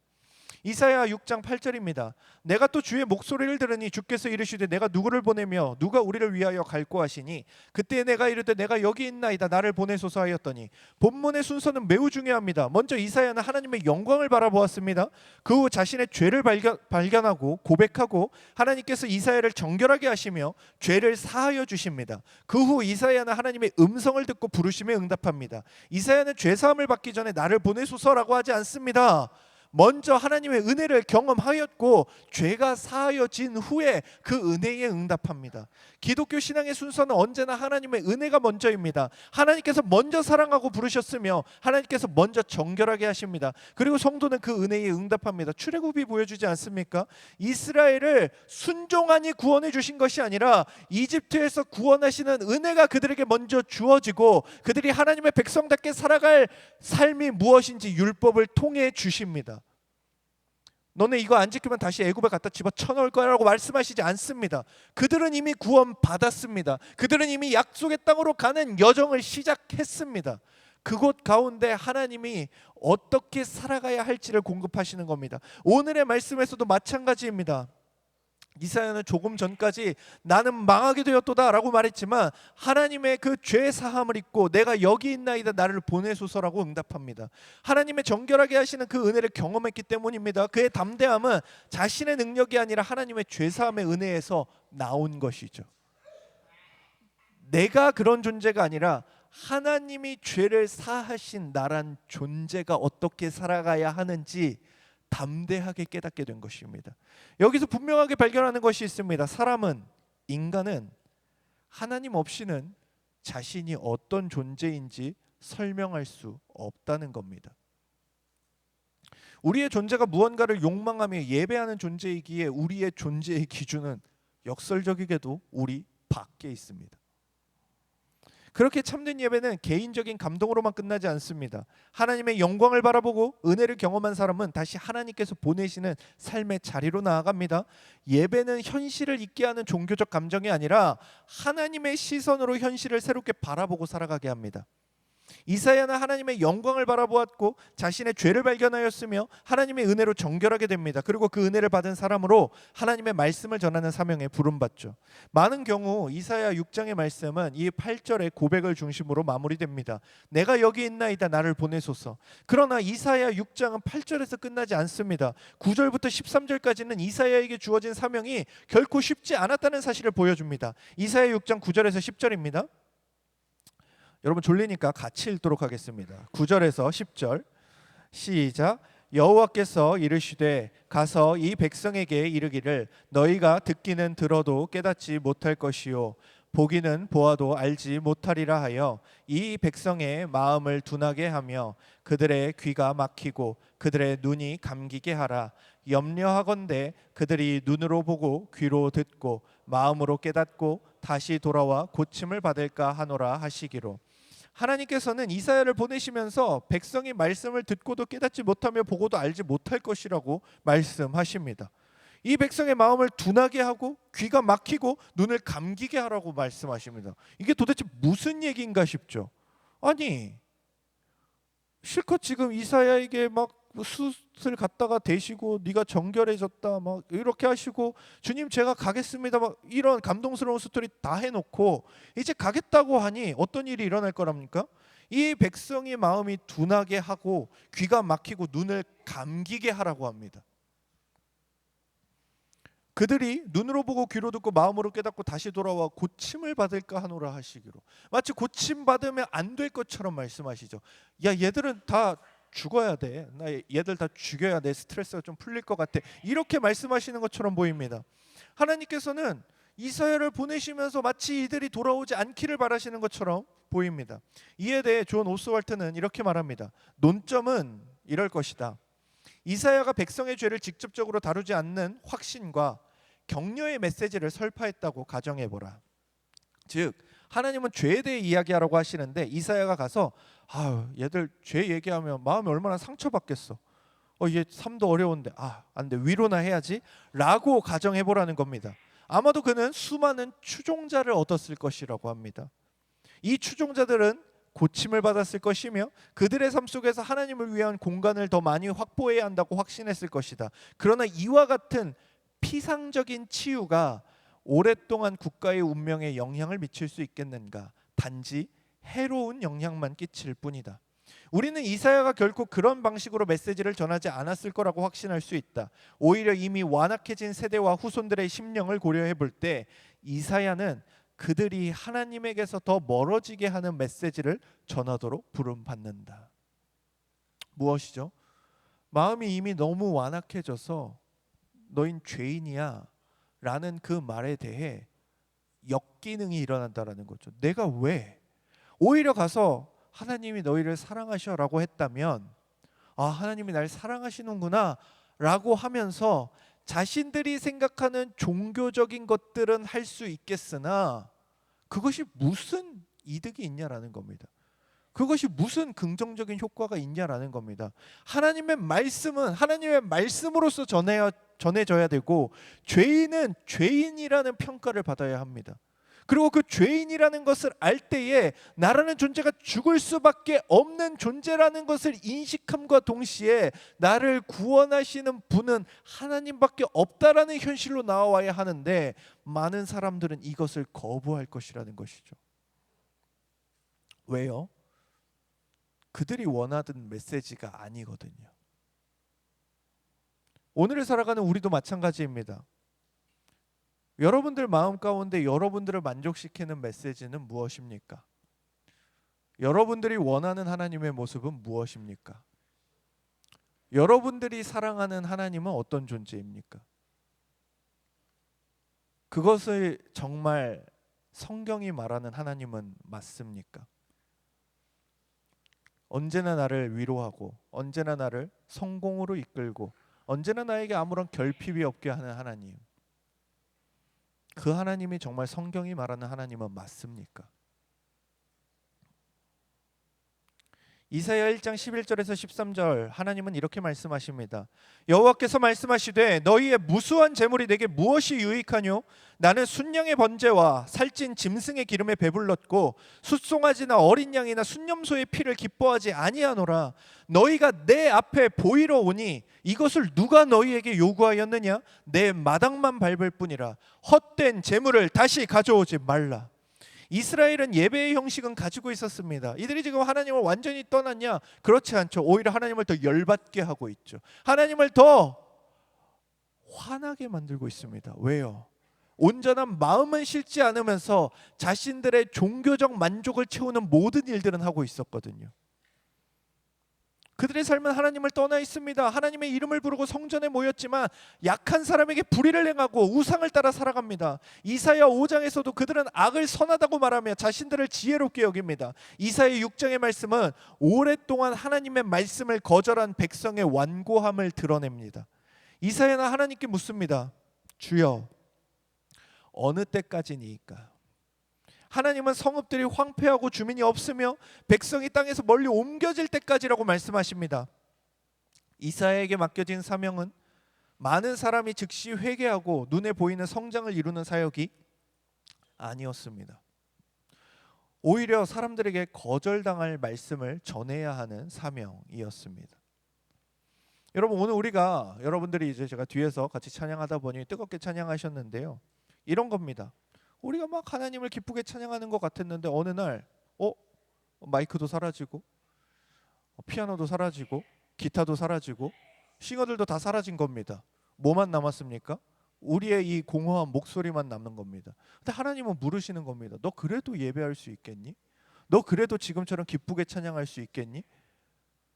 Speaker 3: 이사야 6장 8절입니다. 내가 또 주의 목소리를 들으니 주께서 이르시되 내가 누구를 보내며 누가 우리를 위하여 갈고 하시니 그때 내가 이르되 내가 여기 있나이다 나를 보내소서 하였더니 본문의 순서는 매우 중요합니다. 먼저 이사야는 하나님의 영광을 바라보았습니다. 그 후 자신의 죄를 발견하고 고백하고 하나님께서 이사야를 정결하게 하시며 죄를 사하여 주십니다. 그 후 이사야는 하나님의 음성을 듣고 부르심에 응답합니다. 이사야는 죄사함을 받기 전에 나를 보내소서라고 하지 않습니다. 먼저 하나님의 은혜를 경험하였고 죄가 사하여진 후에 그 은혜에 응답합니다. 기독교 신앙의 순서는 언제나 하나님의 은혜가 먼저입니다. 하나님께서 먼저 사랑하고 부르셨으며 하나님께서 먼저 정결하게 하십니다. 그리고 성도는 그 은혜에 응답합니다. 출애굽이 보여주지 않습니까? 이스라엘을 순종하니 구원해 주신 것이 아니라 이집트에서 구원하시는 은혜가 그들에게 먼저 주어지고 그들이 하나님의 백성답게 살아갈 삶이 무엇인지 율법을 통해 주십니다. 너네 이거 안 지키면 다시 애굽에 갖다 집어 쳐넣을 거라고 말씀하시지 않습니다. 그들은 이미 구원 받았습니다. 그들은 이미 약속의 땅으로 가는 여정을 시작했습니다. 그곳 가운데 하나님이 어떻게 살아가야 할지를 공급하시는 겁니다. 오늘의 말씀에서도 마찬가지입니다. 이사야는 조금 전까지 나는 망하게 되었도다 라고 말했지만 하나님의 그 죄 사함을 잊고 내가 여기 있나이다 나를 보내소서라고 응답합니다. 하나님의 정결하게 하시는 그 은혜를 경험했기 때문입니다. 그의 담대함은 자신의 능력이 아니라 하나님의 죄 사함의 은혜에서 나온 것이죠. 내가 그런 존재가 아니라 하나님이 죄를 사하신 나란 존재가 어떻게 살아가야 하는지 담대하게 깨닫게 된 것입니다. 여기서 분명하게 발견하는 것이 있습니다. 인간은 하나님 없이는 자신이 어떤 존재인지 설명할 수 없다는 겁니다. 우리의 존재가 무언가를 욕망하며 예배하는 존재이기에 우리의 존재의 기준은 역설적이게도 우리 밖에 있습니다. 그렇게 참된 예배는 개인적인 감동으로만 끝나지 않습니다. 하나님의 영광을 바라보고 은혜를 경험한 사람은 다시 하나님께서 보내시는 삶의 자리로 나아갑니다. 예배는 현실을 잊게 하는 종교적 감정이 아니라 하나님의 시선으로 현실을 새롭게 바라보고 살아가게 합니다. 이사야는 하나님의 영광을 바라보았고 자신의 죄를 발견하였으며 하나님의 은혜로 정결하게 됩니다. 그리고 그 은혜를 받은 사람으로 하나님의 말씀을 전하는 사명에 부름받죠. 많은 경우 이사야 6장의 말씀은 이 8절의 고백을 중심으로 마무리됩니다. 내가 여기 있나이다 나를 보내소서. 그러나 이사야 6장은 8절에서 끝나지 않습니다. 9절부터 13절까지는 이사야에게 주어진 사명이 결코 쉽지 않았다는 사실을 보여줍니다. 이사야 6장 9절에서 10절입니다. 여러분 졸리니까 같이 읽도록 하겠습니다. 9절에서 10절 시작. 여호와께서 이르시되 가서 이 백성에게 이르기를 너희가 듣기는 들어도 깨닫지 못할 것이요 보기는 보아도 알지 못하리라 하여 이 백성의 마음을 둔하게 하며 그들의 귀가 막히고 그들의 눈이 감기게 하라. 염려하건대 그들이 눈으로 보고 귀로 듣고 마음으로 깨닫고 다시 돌아와 고침을 받을까 하노라 하시기로. 하나님께서는 이사야를 보내시면서 백성이 말씀을 듣고도 깨닫지 못하며 보고도 알지 못할 것이라고 말씀하십니다. 이 백성의 마음을 둔하게 하고 귀가 막히고 눈을 감기게 하라고 말씀하십니다. 이게 도대체 무슨 얘기인가 싶죠. 아니 실컷 지금 이사야에게 막 뭐 숯을 갖다가 대시고 네가 정결해졌다 막 이렇게 하시고 주님 제가 가겠습니다 막 이런 감동스러운 스토리 다 해놓고 이제 가겠다고 하니 어떤 일이 일어날 거랍니까? 이 백성의 마음이 둔하게 하고 귀가 막히고 눈을 감기게 하라고 합니다. 그들이 눈으로 보고 귀로 듣고 마음으로 깨닫고 다시 돌아와 고침을 받을까 하노라 하시기로. 마치 고침 받으면 안 될 것처럼 말씀하시죠. 야 얘들은 다 죽어야 돼. 나 얘들 다 죽여야 내 스트레스가 좀 풀릴 것 같아. 이렇게 말씀하시는 것처럼 보입니다. 하나님께서는 이사야를 보내시면서 마치 이들이 돌아오지 않기를 바라시는 것처럼 보입니다. 이에 대해 존 오스왈트는 이렇게 말합니다. 논점은 이럴 것이다. 이사야가 백성의 죄를 직접적으로 다루지 않는 확신과 격려의 메시지를 설파했다고 가정해보라. 즉 하나님은 죄에 대해 이야기하라고 하시는데 이사야가 가서 얘들 죄 얘기하면 마음이 얼마나 상처받겠어. 얘 삶도 어려운데 안 돼, 위로나 해야지 라고 가정해보라는 겁니다. 아마도 그는 수많은 추종자를 얻었을 것이라고 합니다. 이 추종자들은 고침을 받았을 것이며 그들의 삶 속에서 하나님을 위한 공간을 더 많이 확보해야 한다고 확신했을 것이다. 그러나 이와 같은 피상적인 치유가 오랫동안 국가의 운명에 영향을 미칠 수 있겠는가? 단지 해로운 영향만 끼칠 뿐이다. 우리는 이사야가 결코 그런 방식으로 메시지를 전하지 않았을 거라고 확신할 수 있다. 오히려 이미 완악해진 세대와 후손들의 심령을 고려해 볼 때 이사야는 그들이 하나님에게서 더 멀어지게 하는 메시지를 전하도록 부름받는다. 무엇이죠? 마음이 이미 너무 완악해져서 너흰 죄인이야 라는 그 말에 대해 역기능이 일어난다라는 거죠. 내가 왜? 오히려 가서 하나님이 너희를 사랑하셔라고 했다면 하나님이 날 사랑하시는구나 라고 하면서 자신들이 생각하는 종교적인 것들은 할 수 있겠으나 그것이 무슨 이득이 있냐라는 겁니다. 그것이 무슨 긍정적인 효과가 있냐라는 겁니다. 하나님의 말씀은 하나님의 말씀으로서 전해져야 되고 죄인은 죄인이라는 평가를 받아야 합니다. 그리고 그 죄인이라는 것을 알 때에 나라는 존재가 죽을 수밖에 없는 존재라는 것을 인식함과 동시에 나를 구원하시는 분은 하나님밖에 없다라는 현실로 나와야 하는데 많은 사람들은 이것을 거부할 것이라는 것이죠. 왜요? 그들이 원하던 메시지가 아니거든요. 오늘을 살아가는 우리도 마찬가지입니다. 여러분들 마음 가운데 여러분들을 만족시키는 메시지는 무엇입니까? 여러분들이 원하는 하나님의 모습은 무엇입니까? 여러분들이 사랑하는 하나님은 어떤 존재입니까? 그것을 정말 성경이 말하는 하나님은 맞습니까? 언제나 나를 위로하고 언제나 나를 성공으로 이끌고 언제나 나에게 아무런 결핍이 없게 하는 하나님, 그 하나님이 정말 성경이 말하는 하나님은 맞습니까? 이사야 1장 11절에서 13절 하나님은 이렇게 말씀하십니다. 여호와께서 말씀하시되 너희의 무수한 재물이 내게 무엇이 유익하뇨? 나는 순양의 번제와 살찐 짐승의 기름에 배불렀고 숫송아지나 어린 양이나 순념소의 피를 기뻐하지 아니하노라. 너희가 내 앞에 보이러 오니 이것을 누가 너희에게 요구하였느냐? 내 마당만 밟을 뿐이라. 헛된 재물을 다시 가져오지 말라. 이스라엘은 예배의 형식은 가지고 있었습니다. 이들이 지금 하나님을 완전히 떠났냐? 그렇지 않죠. 오히려 하나님을 더 열받게 하고 있죠. 하나님을 더 화나게 만들고 있습니다. 왜요? 온전한 마음은 실지 않으면서 자신들의 종교적 만족을 채우는 모든 일들은 하고 있었거든요. 그들의 삶은 하나님을 떠나 있습니다. 하나님의 이름을 부르고 성전에 모였지만 약한 사람에게 불의를 행하고 우상을 따라 살아갑니다. 이사야 5장에서도 그들은 악을 선하다고 말하며 자신들을 지혜롭게 여깁니다. 이사야 6장의 말씀은 오랫동안 하나님의 말씀을 거절한 백성의 완고함을 드러냅니다. 이사야는 하나님께 묻습니다. 주여, 어느 때까지니까? 하나님은 성읍들이 황폐하고 주민이 없으며 백성이 땅에서 멀리 옮겨질 때까지라고 말씀하십니다. 이사야에게 맡겨진 사명은 많은 사람이 즉시 회개하고 눈에 보이는 성장을 이루는 사역이 아니었습니다. 오히려 사람들에게 거절당할 말씀을 전해야 하는 사명이었습니다. 여러분 오늘 우리가 여러분들이 이제 제가 뒤에서 같이 찬양하다 보니 뜨겁게 찬양하셨는데요. 이런 겁니다. 우리가 막 하나님을 기쁘게 찬양하는 것 같았는데 어느 날 마이크도 사라지고 피아노도 사라지고 기타도 사라지고 싱어들도 다 사라진 겁니다. 뭐만 남았습니까? 우리의 이 공허한 목소리만 남는 겁니다. 근데 하나님은 물으시는 겁니다. 너 그래도 예배할 수 있겠니? 너 그래도 지금처럼 기쁘게 찬양할 수 있겠니?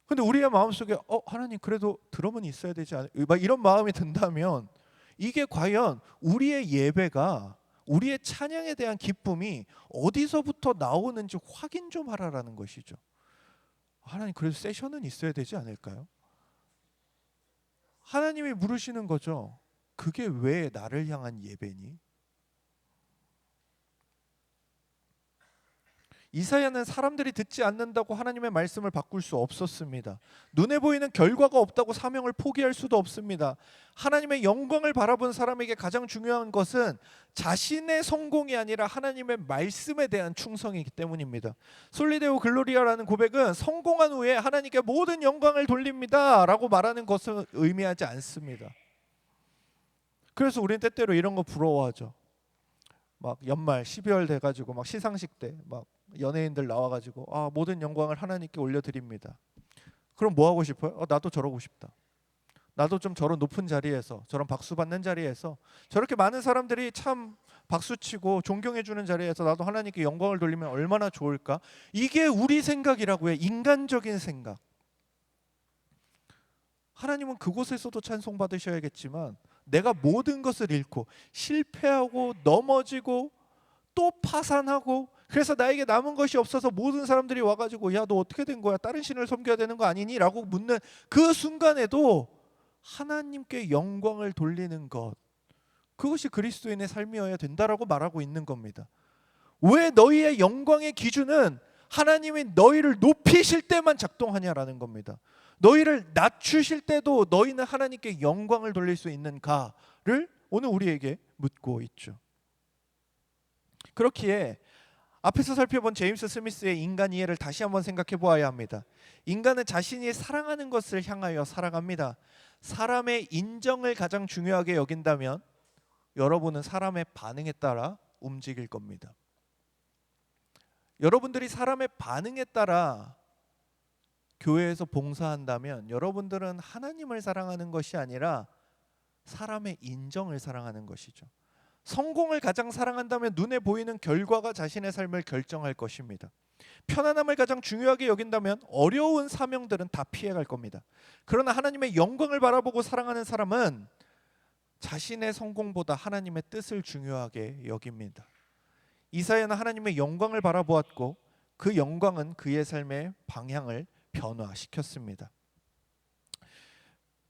Speaker 3: 근데 우리의 마음속에 하나님 그래도 드럼은 있어야 되지 않을까? 막 이런 마음이 든다면 이게 과연 우리의 예배가, 우리의 찬양에 대한 기쁨이 어디서부터 나오는지 확인 좀 하라라는 것이죠. 하나님 그래도 세션은 있어야 되지 않을까요? 하나님이 물으시는 거죠. 그게 왜 나를 향한 예배니? 이사야는 사람들이 듣지 않는다고 하나님의 말씀을 바꿀 수 없었습니다. 눈에 보이는 결과가 없다고 사명을 포기할 수도 없습니다. 하나님의 영광을 바라본 사람에게 가장 중요한 것은 자신의 성공이 아니라 하나님의 말씀에 대한 충성이기 때문입니다. 솔리데오 글로리아라는 고백은 성공한 후에 하나님께 모든 영광을 돌립니다 라고 말하는 것을 의미하지 않습니다. 그래서 우리는 때때로 이런 거 부러워하죠. 막 연말 12월 돼가지고 막 시상식 때 막 연예인들 나와가지고 모든 영광을 하나님께 올려드립니다. 그럼 뭐 하고 싶어요? 나도 저러고 싶다. 나도 좀 저런 높은 자리에서, 저런 박수 받는 자리에서, 저렇게 많은 사람들이 참 박수치고 존경해주는 자리에서 나도 하나님께 영광을 돌리면 얼마나 좋을까? 이게 우리 생각이라고요. 인간적인 생각. 하나님은 그곳에서도 찬송받으셔야겠지만 내가 모든 것을 잃고 실패하고 넘어지고 또 파산하고 그래서 나에게 남은 것이 없어서 모든 사람들이 와가지고 야 너 어떻게 된 거야? 다른 신을 섬겨야 되는 거 아니니? 라고 묻는 그 순간에도 하나님께 영광을 돌리는 것, 그것이 그리스도인의 삶이어야 된다라고 말하고 있는 겁니다. 왜 너희의 영광의 기준은 하나님이 너희를 높이실 때만 작동하냐라는 겁니다. 너희를 낮추실 때도 너희는 하나님께 영광을 돌릴 수 있는가를 오늘 우리에게 묻고 있죠. 그렇기에 앞에서 살펴본 제임스 스미스의 인간 이해를 다시 한번 생각해 보아야 합니다. 인간은 자신이 사랑하는 것을 향하여 살아갑니다. 사람의 인정을 가장 중요하게 여긴다면 여러분은 사람의 반응에 따라 움직일 겁니다. 여러분들이 사람의 반응에 따라 교회에서 봉사한다면 여러분들은 하나님을 사랑하는 것이 아니라 사람의 인정을 사랑하는 것이죠. 성공을 가장 사랑한다면 눈에 보이는 결과가 자신의 삶을 결정할 것입니다. 편안함을 가장 중요하게 여긴다면 어려운 사명들은 다 피해갈 겁니다. 그러나 하나님의 영광을 바라보고 사랑하는 사람은 자신의 성공보다 하나님의 뜻을 중요하게 여깁니다. 이사야는 하나님의 영광을 바라보았고 그 영광은 그의 삶의 방향을 변화시켰습니다.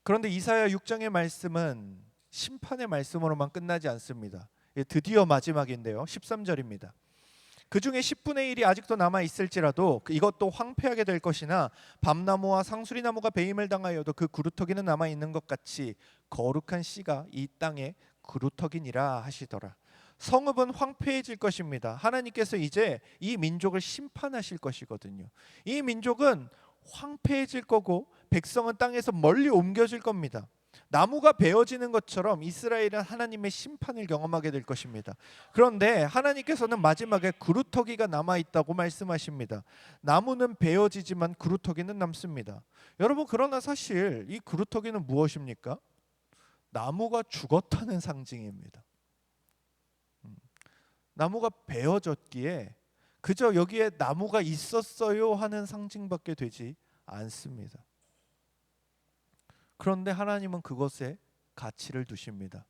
Speaker 3: 그런데 이사야 6장의 말씀은 심판의 말씀으로만 끝나지 않습니다. 드디어 마지막인데요. 13절입니다. 그 중에 10분의 1이 아직도 남아 있을지라도 이것도 황폐하게 될 것이나 밤나무와 상수리나무가 배임을 당하여도 그 그루터기는 남아 있는 것 같이 거룩한 씨가 이 땅에 그루터기니라 하시더라. 성읍은 황폐해질 것입니다. 하나님께서 이제 이 민족을 심판하실 것이거든요. 이 민족은 황폐해질 거고 백성은 땅에서 멀리 옮겨질 겁니다. 나무가 베어지는 것처럼 이스라엘은 하나님의 심판을 경험하게 될 것입니다. 그런데 하나님께서는 마지막에 그루터기가 남아있다고 말씀하십니다. 나무는 베어지지만 그루터기는 남습니다. 여러분, 그러나 사실 이 그루터기는 무엇입니까? 나무가 죽었다는 상징입니다. 나무가 베어졌기에 그저 여기에 나무가 있었어요 하는 상징밖에 되지 않습니다. 그런데 하나님은 그것에 가치를 두십니다.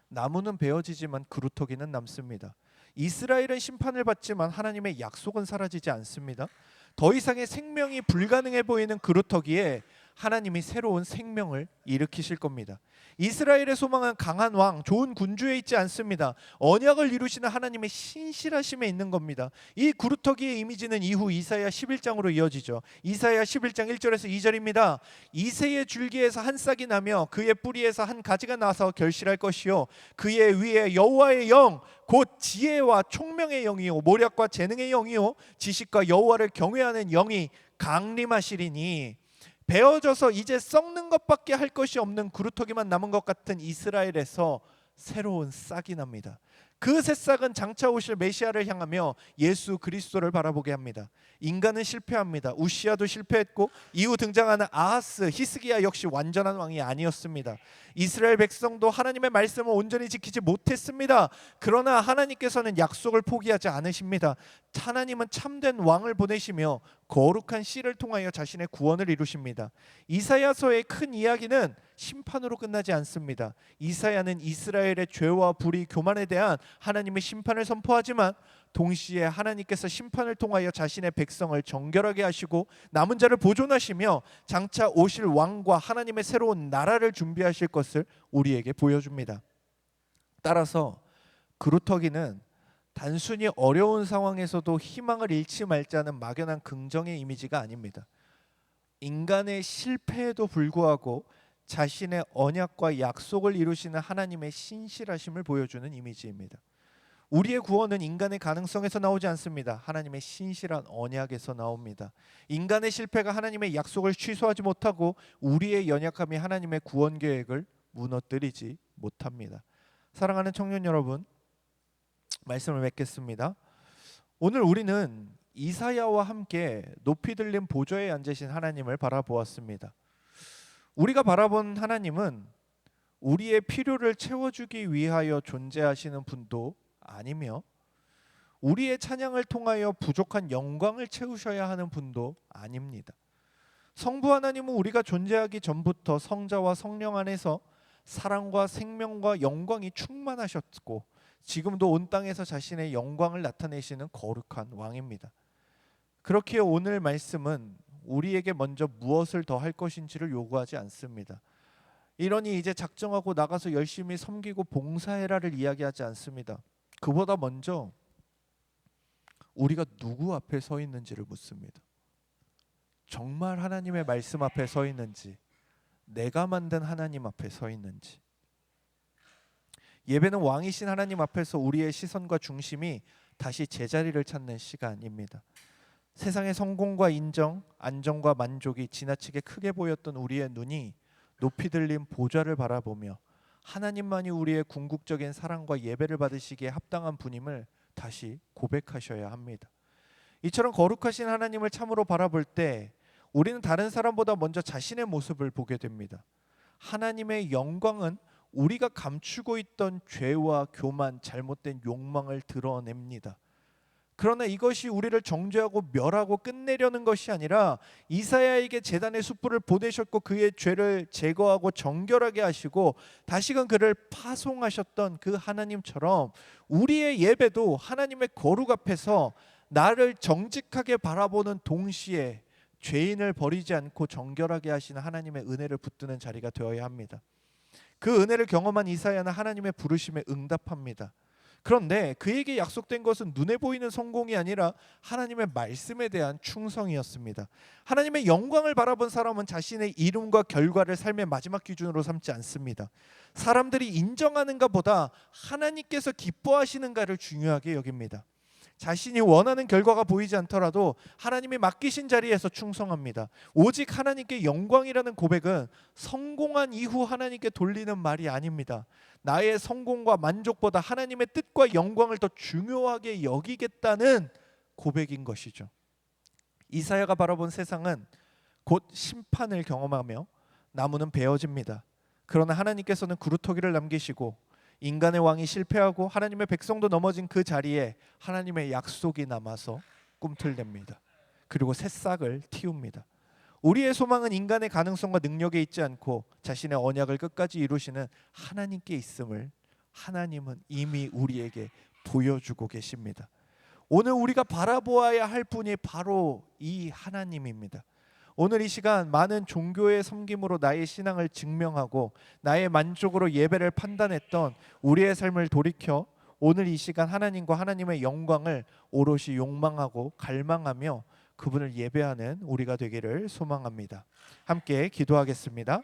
Speaker 3: 나무는 베어지지만 그루터기는 남습니다. 이스라엘은 심판을 받지만 하나님의 약속은 사라지지 않습니다. 더 이상의 생명이 불가능해 보이는 그루터기에 하나님이 새로운 생명을 일으키실 겁니다. 이스라엘의 소망은 강한 왕, 좋은 군주에 있지 않습니다. 언약을 이루시는 하나님의 신실하심에 있는 겁니다. 이 그루터기의 이미지는 이후 이사야 11장으로 이어지죠. 이사야 11장 1절에서 2절입니다. 이새의 줄기에서 한 싹이 나며 그의 뿌리에서 한 가지가 나서 결실할 것이요 그의 위에 여호와의 영 곧 지혜와 총명의 영이요 모략과 재능의 영이요 지식과 여호와를 경외하는 영이 강림하시리니 베어져서 이제 썩는 것밖에 할 것이 없는 구루터기만 남은 것 같은 이스라엘에서 새로운 싹이 납니다. 그 새싹은 장차 오실 메시아를 향하며 예수 그리스도를 바라보게 합니다. 인간은 실패합니다. 우시아도 실패했고 이후 등장하는 아하스, 히스기야 역시 완전한 왕이 아니었습니다. 이스라엘 백성도 하나님의 말씀을 온전히 지키지 못했습니다. 그러나 하나님께서는 약속을 포기하지 않으십니다. 하나님은 참된 왕을 보내시며 거룩한 씨를 통하여 자신의 구원을 이루십니다. 이사야서의 큰 이야기는 심판으로 끝나지 않습니다. 이사야는 이스라엘의 죄와 불의, 교만에 대한 하나님의 심판을 선포하지만 동시에 하나님께서 심판을 통하여 자신의 백성을 정결하게 하시고 남은 자를 보존하시며 장차 오실 왕과 하나님의 새로운 나라를 준비하실 것을 우리에게 보여줍니다. 따라서 그루터기는 단순히 어려운 상황에서도 희망을 잃지 말자는 막연한 긍정의 이미지가 아닙니다. 인간의 실패에도 불구하고 자신의 언약과 약속을 이루시는 하나님의 신실하심을 보여주는 이미지입니다. 우리의 구원은 인간의 가능성에서 나오지 않습니다. 하나님의 신실한 언약에서 나옵니다. 인간의 실패가 하나님의 약속을 취소하지 못하고 우리의 연약함이 하나님의 구원 계획을 무너뜨리지 못합니다. 사랑하는 청년 여러분, 말씀을 맺겠습니다. 오늘 우리는 이사야와 함께 높이 들린 보좌에 앉으신 하나님을 바라보았습니다. 우리가 바라본 하나님은 우리의 필요를 채워주기 위하여 존재하시는 분도 아니며 우리의 찬양을 통하여 부족한 영광을 채우셔야 하는 분도 아닙니다. 성부 하나님은 우리가 존재하기 전부터 성자와 성령 안에서 사랑과 생명과 영광이 충만하셨고 지금도 온 땅에서 자신의 영광을 나타내시는 거룩한 왕입니다. 그렇기에 오늘 말씀은 우리에게 먼저 무엇을 더 할 것인지를 요구하지 않습니다. 이러니 이제 작정하고 나가서 열심히 섬기고 봉사해라를 이야기하지 않습니다. 그보다 먼저 우리가 누구 앞에 서 있는지를 묻습니다. 정말 하나님의 말씀 앞에 서 있는지, 내가 만든 하나님 앞에 서 있는지. 예배는 왕이신 하나님 앞에서 우리의 시선과 중심이 다시 제자리를 찾는 시간입니다. 세상의 성공과 인정, 안정과 만족이 지나치게 크게 보였던 우리의 눈이 높이 들린 보좌를 바라보며 하나님만이 우리의 궁극적인 사랑과 예배를 받으시기에 합당한 분임을 다시 고백하셔야 합니다. 이처럼 거룩하신 하나님을 참으로 바라볼 때 우리는 다른 사람보다 먼저 자신의 모습을 보게 됩니다. 하나님의 영광은 우리가 감추고 있던 죄와 교만, 잘못된 욕망을 드러냅니다. 그러나 이것이 우리를 정죄하고 멸하고 끝내려는 것이 아니라 이사야에게 제단의 숯불을 보내셨고 그의 죄를 제거하고 정결하게 하시고 다시금 그를 파송하셨던 그 하나님처럼 우리의 예배도 하나님의 거룩 앞에서 나를 정직하게 바라보는 동시에 죄인을 버리지 않고 정결하게 하시는 하나님의 은혜를 붙드는 자리가 되어야 합니다. 그 은혜를 경험한 이사야는 하나님의 부르심에 응답합니다. 그런데 그에게 약속된 것은 눈에 보이는 성공이 아니라 하나님의 말씀에 대한 충성이었습니다. 하나님의 영광을 바라본 사람은 자신의 이름과 결과를 삶의 마지막 기준으로 삼지 않습니다. 사람들이 인정하는가 보다 하나님께서 기뻐하시는가를 중요하게 여깁니다. 자신이 원하는 결과가 보이지 않더라도 하나님이 맡기신 자리에서 충성합니다. 오직 하나님께 영광이라는 고백은 성공한 이후 하나님께 돌리는 말이 아닙니다. 나의 성공과 만족보다 하나님의 뜻과 영광을 더 중요하게 여기겠다는 고백인 것이죠. 이사야가 바라본 세상은 곧 심판을 경험하며 나무는 베어집니다. 그러나 하나님께서는 구루터기를 남기시고 인간의 왕이 실패하고 하나님의 백성도 넘어진 그 자리에 하나님의 약속이 남아서 꿈틀댑니다. 그리고 새싹을 틔웁니다. 우리의 소망은 인간의 가능성과 능력에 있지 않고 자신의 언약을 끝까지 이루시는 하나님께 있음을 하나님은 이미 우리에게 보여주고 계십니다. 오늘 우리가 바라보아야 할 분이 바로 이 하나님입니다. 오늘 이 시간 많은 종교의 섬김으로 나의 신앙을 증명하고 나의 만족으로 예배를 판단했던 우리의 삶을 돌이켜 오늘 이 시간 하나님과 하나님의 영광을 오롯이 욕망하고 갈망하며 그분을 예배하는 우리가 되기를 소망합니다. 함께 기도하겠습니다.